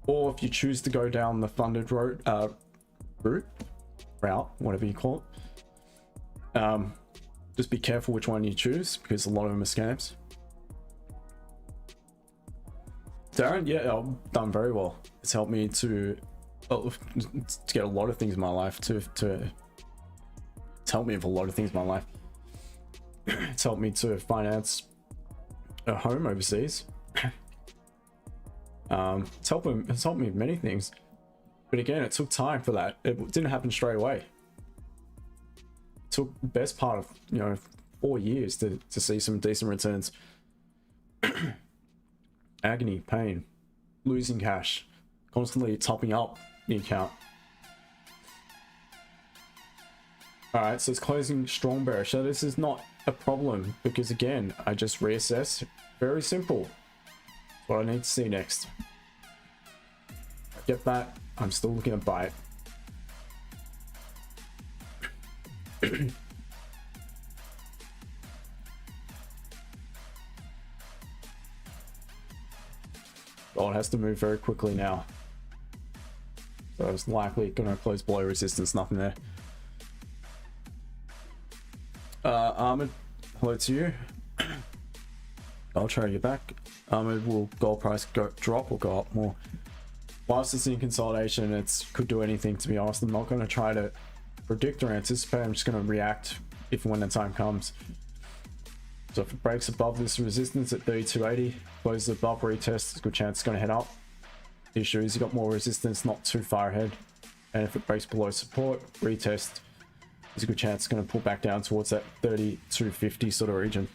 Speaker 1: or if you choose to go down the funded route, whatever you call it. Just be careful which one you choose, because a lot of them are scams. Darren, yeah, I've done very well. It's helped me to get a lot of things in my life. It's helped me with a lot of things in my life. It's helped me to finance a home overseas. It's helped me with many things. But again, it took time for that. It didn't happen straight away. It took the best part of, you know, 4 years to see some decent returns. Agony, pain, losing cash, constantly topping up the account. Alright, so it's closing strong bearish. So this is not a problem, because again, I just reassess. Very simple. That's what I need to see next. I get that. I'm still looking to buy it. Gold has to move very quickly now. So it's likely going to close below resistance, nothing there. Ahmed, hello to you. I'll try to get back. Ahmed, will gold price drop or go up more? Whilst it's in consolidation, it could do anything, to be honest. I'm not going to try to predict or anticipate. I'm just going to react if and when the time comes. So if it breaks above this resistance at 32.80, closes above retest, there's a good chance it's going to head up. The issue is you got more resistance not too far ahead. And if it breaks below support, retest, there's a good chance it's going to pull back down towards that 32.50 sort of region.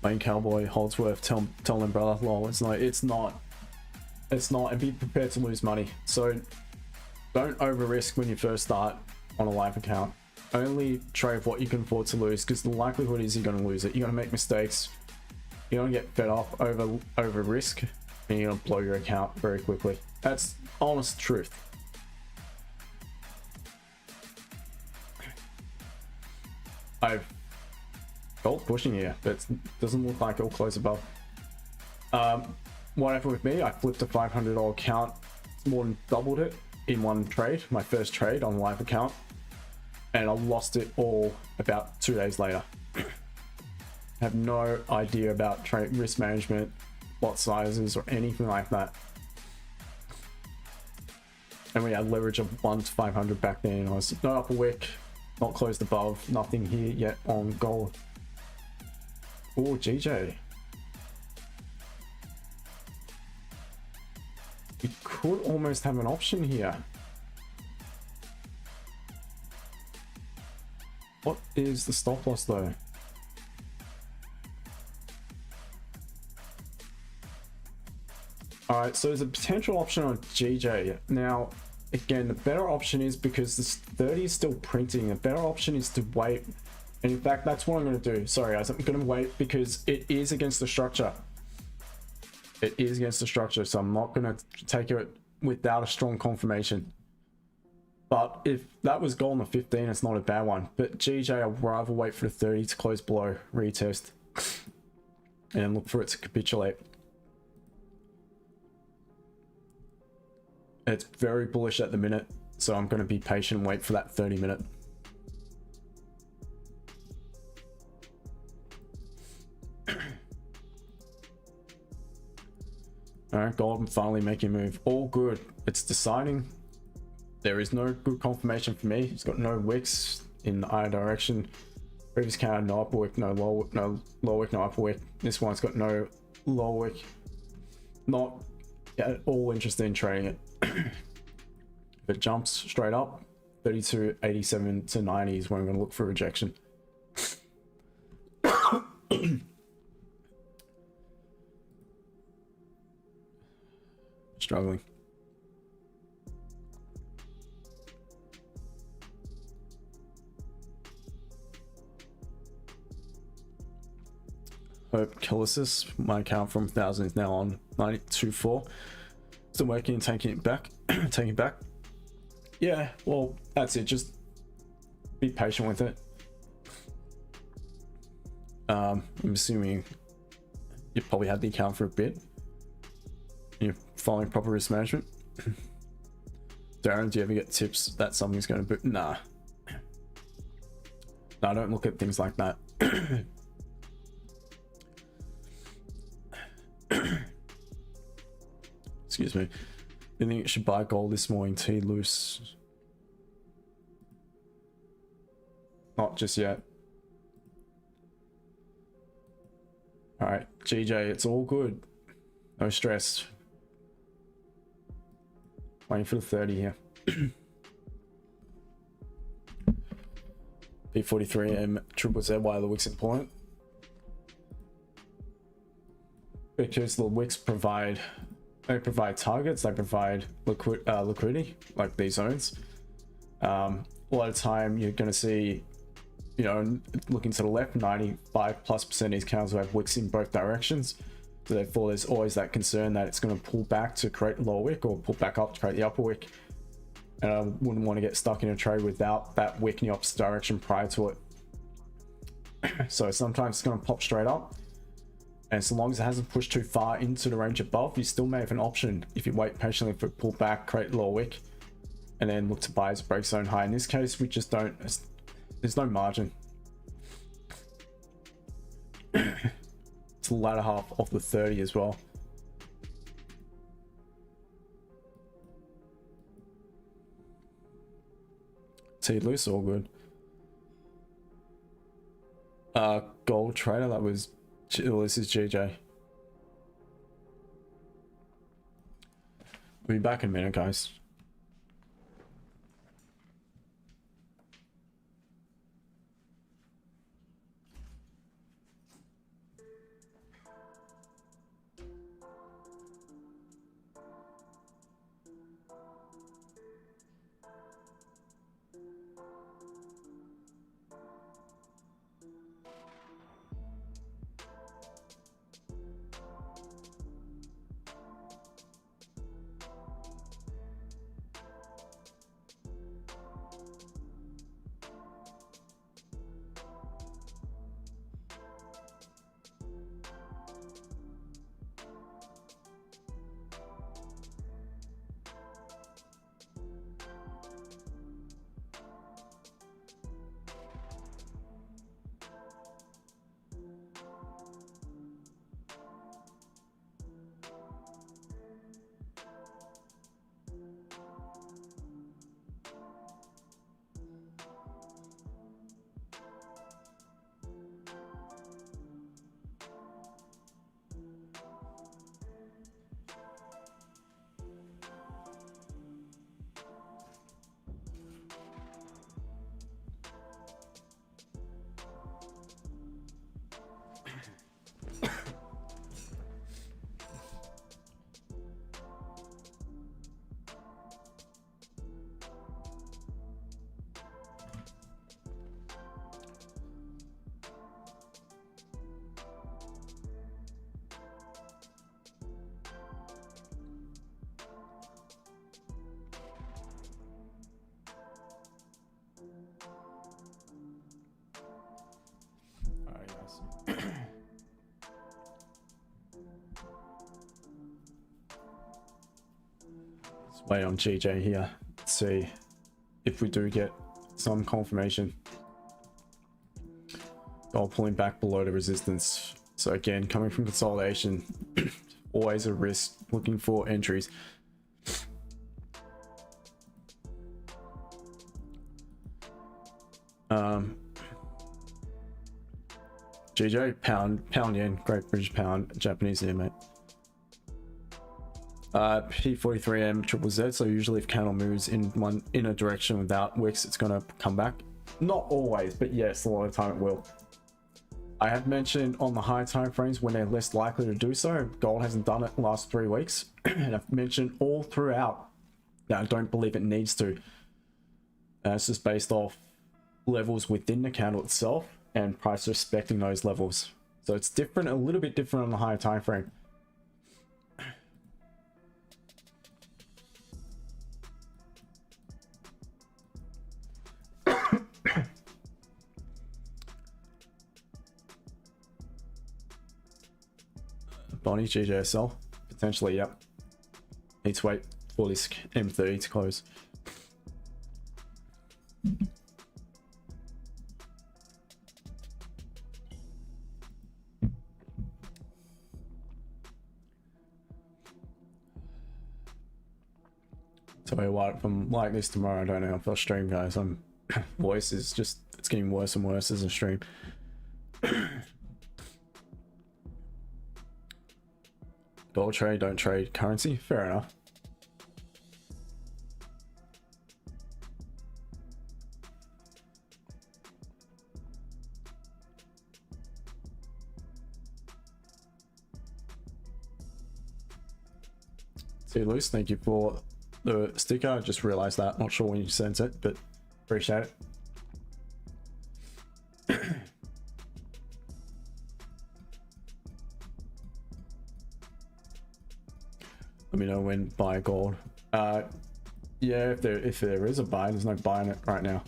Speaker 1: Lane Cowboy, Holdsworth, tell them, brother, lol, it's not, and be prepared to lose money. So don't over risk when you first start on a live account. Only trade what you can afford to lose, because the likelihood is you're going to lose it. You're going to make mistakes, you're going to get fed up over risk, and you're going to blow your account very quickly. That's honest truth. I've gold pushing here, but it doesn't look like it'll close above. What happened with me, I flipped a $500 account, more than doubled it in one trade, my first trade on a live account, and I lost it all about 2 days later. Have no idea about trade risk management, lot sizes, or anything like that. And we had leverage of 1 to 500 back then. I was no upper wick, not closed above, nothing here yet on gold. Oh, GJ. You could almost have an option here. What is the stop loss though? All right, so there's a potential option on GJ. Now, again, the better option is, because this 30 is still printing, the better option is to wait. And in fact, that's what I'm going to do. Sorry guys, I'm going to wait because it is against the structure. It is against the structure, so I'm not going to take it without a strong confirmation. But if that was gold on the 15, it's not a bad one. But GJ, I'd rather wait for the 30 to close below, retest, and look for it to capitulate. It's very bullish at the minute, so I'm going to be patient and wait for that 30-minute. Alright, gold finally making a move. All good. It's deciding. There is no good confirmation for me. It's got no wicks in either direction. Previous candle, no upper wick, no lower wick, no upper wick. This one's got no lower wick. Not at all interested in trading it. If it jumps straight up, 32.87 to 90 is when I'm going to look for rejection. Struggling. Hope Killisis, my account from 1000 is now on 92.4. Still working and taking it back. Taking it back. Yeah, well, that's it. Just be patient with it. I'm assuming you probably had the account for a bit. You're following proper risk management. Darren, do you ever get tips that something's going to boot? Nah. No, I don't look at things like that. Excuse me. You think you should buy gold this morning? T loose. Not just yet. All right, GJ, it's all good. No stress. Waiting for the 30 here. P43M triple Z, why the wicks important? Because the wicks provide targets, they provide liquidity, like these zones. A lot of time you're going to see, you know, looking to the left, 95+% of these candles will have wicks in both directions. So therefore there's always that concern that it's going to pull back to create a lower wick or pull back up to create the upper wick. And I wouldn't want to get stuck in a trade without that wick in the opposite direction prior to it. So sometimes it's going to pop straight up. And so long as it hasn't pushed too far into the range above, you still may have an option if you wait patiently for it to pull back, create a lower wick, and then look to buy as a break zone high. In this case, we just don't, there's no margin. It's the latter half of the 30 as well. T loose, all good. Gold trader, that was, well, this is GJ. We'll be back in a minute, guys. Wait on GJ here. Let's see if we do get some confirmation. Gold pulling back below the resistance. So again, coming from consolidation, always a risk looking for entries. GJ, pound yen, Great British Pound, Japanese yen, mate. P43M triple Z. So usually if candle moves in a direction without wicks, it's gonna come back. Not always, but yes, a lot of the time it will. I have mentioned on the high time frames when they're less likely to do so. Gold hasn't done it the last 3 weeks, and I've mentioned all throughout that I don't believe it needs to. It's just based off levels within the candle itself and price respecting those levels. So it's different, a little bit different on the higher time frame. Bonnie, GJSL. Potentially, yep. Need to wait for this M30 to close. Tell you what, if I'm like this tomorrow, I don't know if I'll stream, guys. Voice is just, it's getting worse and worse as a stream. Gold trade, don't trade currency. Fair enough. See, Luce, thank you for the sticker. I just realized that. Not sure when you sent it, but appreciate it. Let me know when buy gold. Yeah, if there is a buy, there's no buying it right now.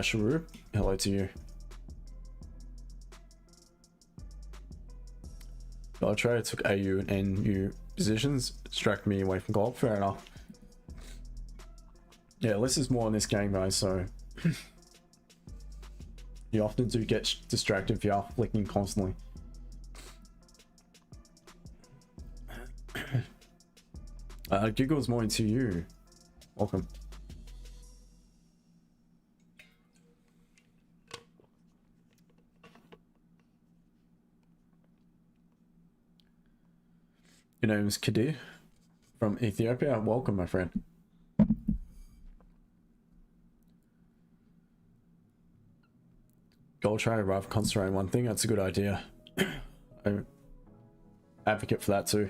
Speaker 1: Sharu, hello to you. Gold trader took AU and NU positions, distracted me away from gold. Fair enough. Yeah, less is more in this game, guys, so you often do get distracted if you are flicking constantly. Giggles more into you. Welcome. Your name is Kadir from Ethiopia. Welcome, my friend. Gold trader rather concentrate on one thing. That's a good idea. I advocate for that too.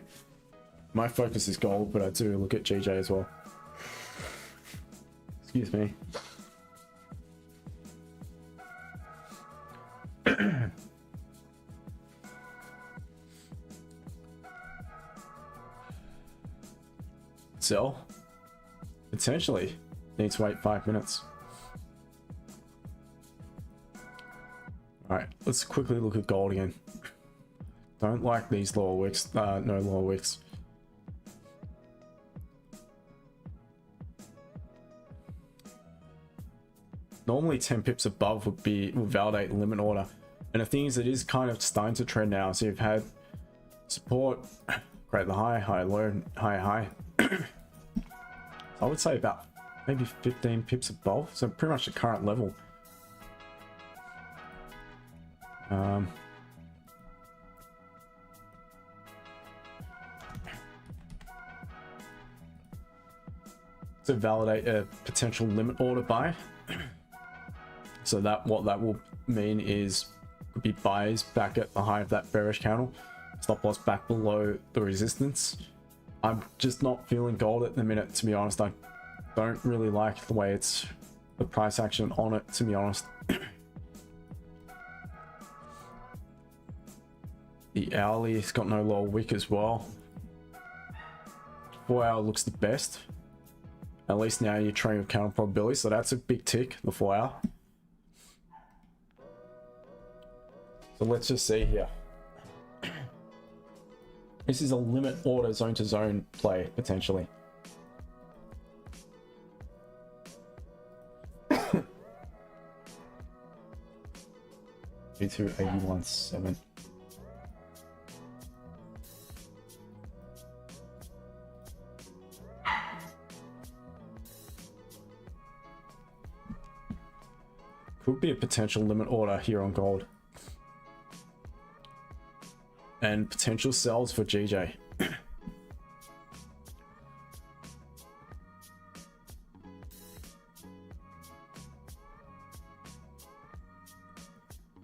Speaker 1: My focus is gold, but I do look at GJ as well. Excuse me. Sell? Potentially. Need to wait 5 minutes. Alright, let's quickly look at gold again. Don't like these lower wicks. No lower wicks. Normally 10 pips above would validate limit order. And the thing is, it is kind of starting to trend now. So you've had support, create the high, high, low, high, high. I would say about maybe 15 pips above. So pretty much the current level. To validate a potential limit order buy. So that what that will mean is could be buys back at the high of that bearish candle, stop loss back below the resistance. I'm just not feeling gold at the minute, to be honest. I don't really like the way it's the price action on it, to be honest. The hourly has got no lower wick as well. 4 hour looks the best. At least now you're trading with counter probability, so that's a big tick, the 4 hour. So let's just see here. This is a limit order zone to zone play, potentially. G281.7. Could be a potential limit order here on gold. And potential sells for GJ.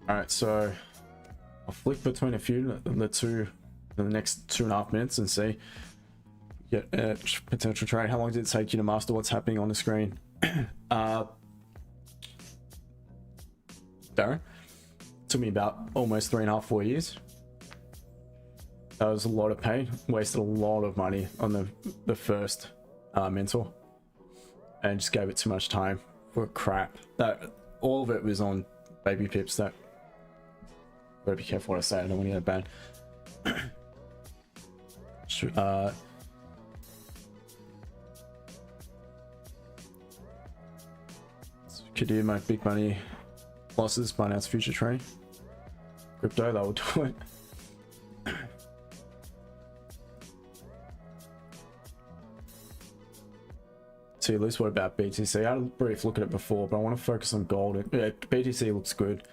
Speaker 1: Alright, so I'll flick between a few the next 2.5 minutes and see. get a potential trade. How long did it take you to master what's happening on the screen? Darren, took me about almost 3.5, 4 years. That was a lot of pain. Wasted a lot of money on the first mentor, and just gave it too much time for crap. That all of it was on baby pips. That gotta be careful what I say. I don't want to get banned. Could you make big money losses by announced future trading? Crypto, that will do it. See, at least what about BTC? I had a brief look at it before, but I want to focus on gold. Yeah, BTC looks good.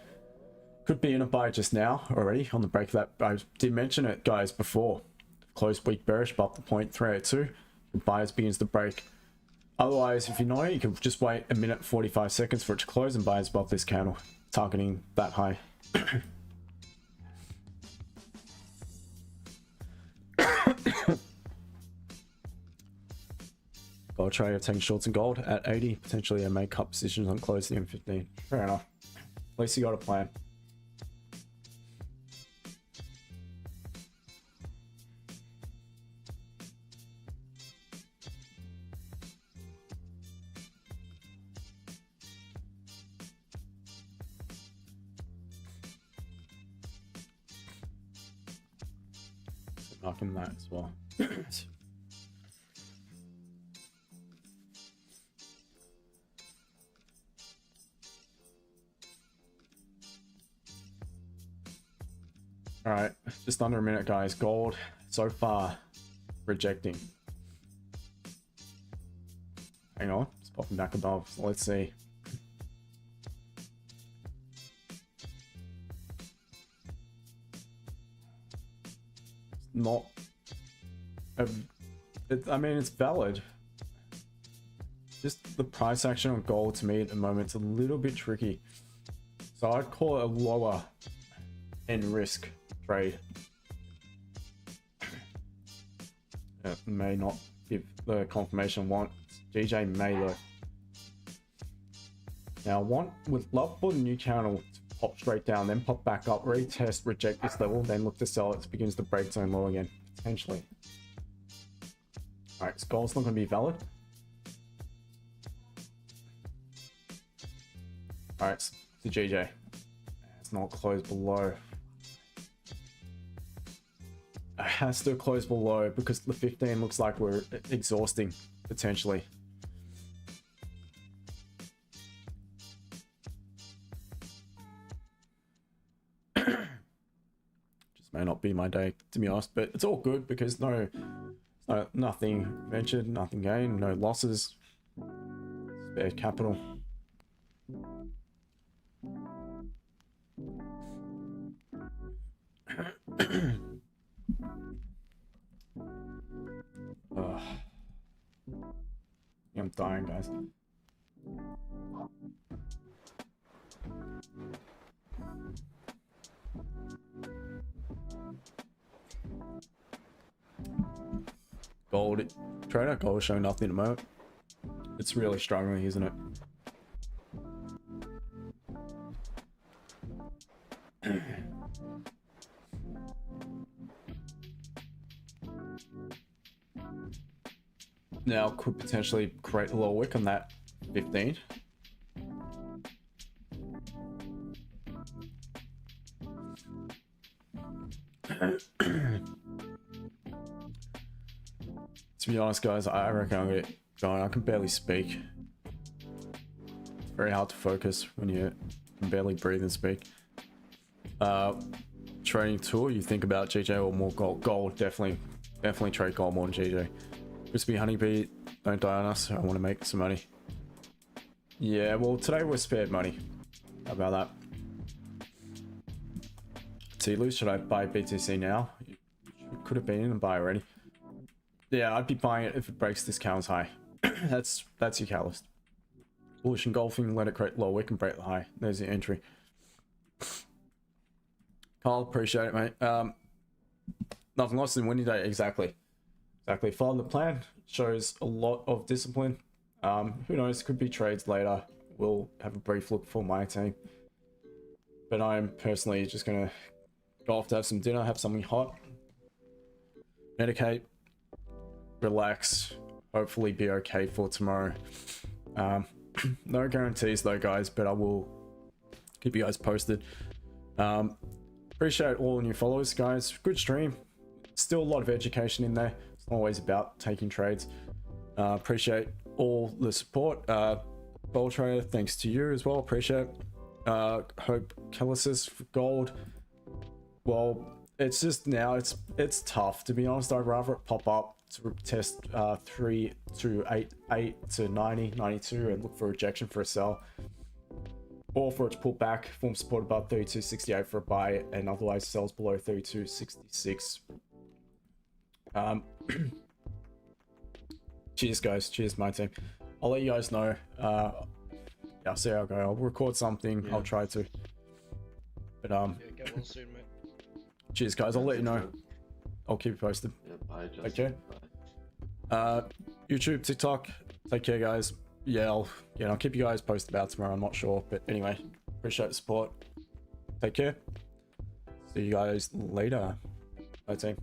Speaker 1: Could be in a buy just now already on the break of that. I did mention it, guys, before. Closed week bearish, but up to 0.382. The buyers begins to break. Otherwise, if you know, you can just wait a minute 45 seconds for it to close and buyers above this candle, targeting that high. Gold trader taking shorts in gold at 80. Potentially I make cut positions on close the M15. Fair enough. At least you got a plan. Marking that as well. All right, just under a minute, guys. Gold so far rejecting. Hang on, it's popping back above. So let's see. Not I mean, it's valid. Just the price action on gold to me at the moment is a little bit tricky, so I'd call it a lower end risk trade. It may not give the confirmation I want. GJ may though. Now would love for the new channel to pop straight down, then pop back up, retest, reject this level, then look to sell it. It begins to break zone low again, potentially. All right, so gold's not going to be valid. All right, to GJ. It's not closed below. It has to close below because the 15 looks like we're exhausting, potentially. Just may not be my day, to be honest, but it's all good because nothing ventured, nothing gained, no losses, spare capital. I'm dying, guys. Gold trader, gold showing nothing at the moment. It's really struggling, isn't it? Now could potentially create a lower wick on that 15. To be honest, guys, I reckon I'm gonna get going. I can barely speak. It's very hard to focus when you can barely breathe and speak. Trading tool, you think about GJ or more gold? Gold, definitely trade gold more than GJ. Crispy honeybee, don't die on us. I want to make some money. Yeah, well, today we're spared money. How about that? Xauusd, should I buy BTC now? Could have been in and buy already. Yeah, I'd be buying it if it breaks this candle's high. that's your catalyst. Bullish engulfing, let it create low wick and break the high. There's your entry. Carl, appreciate it, mate. Nothing lost in winning day, exactly. exactly following the plan. Shows a lot of discipline. Who knows, could be trades later. We'll have a brief look for my team. But I'm personally just gonna go off to have some dinner, have something hot, medicate, relax, hopefully be okay for tomorrow. No guarantees though, guys, but I will keep you guys posted. Appreciate all new followers, guys. Good stream. Still a lot of education in there. It's not always about taking trades. Appreciate all the support. Gold Trader, thanks to you as well. Appreciate it. Hope Kellysis for gold. Well, it's just now it's tough, to be honest. I'd rather it pop up to test 3 to 8 to 90, 92 and look for rejection for a sell, or for it to pull back, form support above 32.68 for a buy, and otherwise sells below 32.66. Cheers, guys. Cheers, my team. I'll let you guys know. Yeah, I'll see how I go. I'll record something. Yeah. I'll try to. But
Speaker 3: yeah, get well soon, mate.
Speaker 1: Cheers, guys. I'll let you know. I'll keep you posted.
Speaker 2: Yeah, bye, Justin.
Speaker 1: Okay.
Speaker 2: Bye.
Speaker 1: YouTube, TikTok. Take care, guys. Yeah, I'll keep you guys posted about tomorrow. I'm not sure, but anyway, appreciate the support. Take care. See you guys later. Bye, team.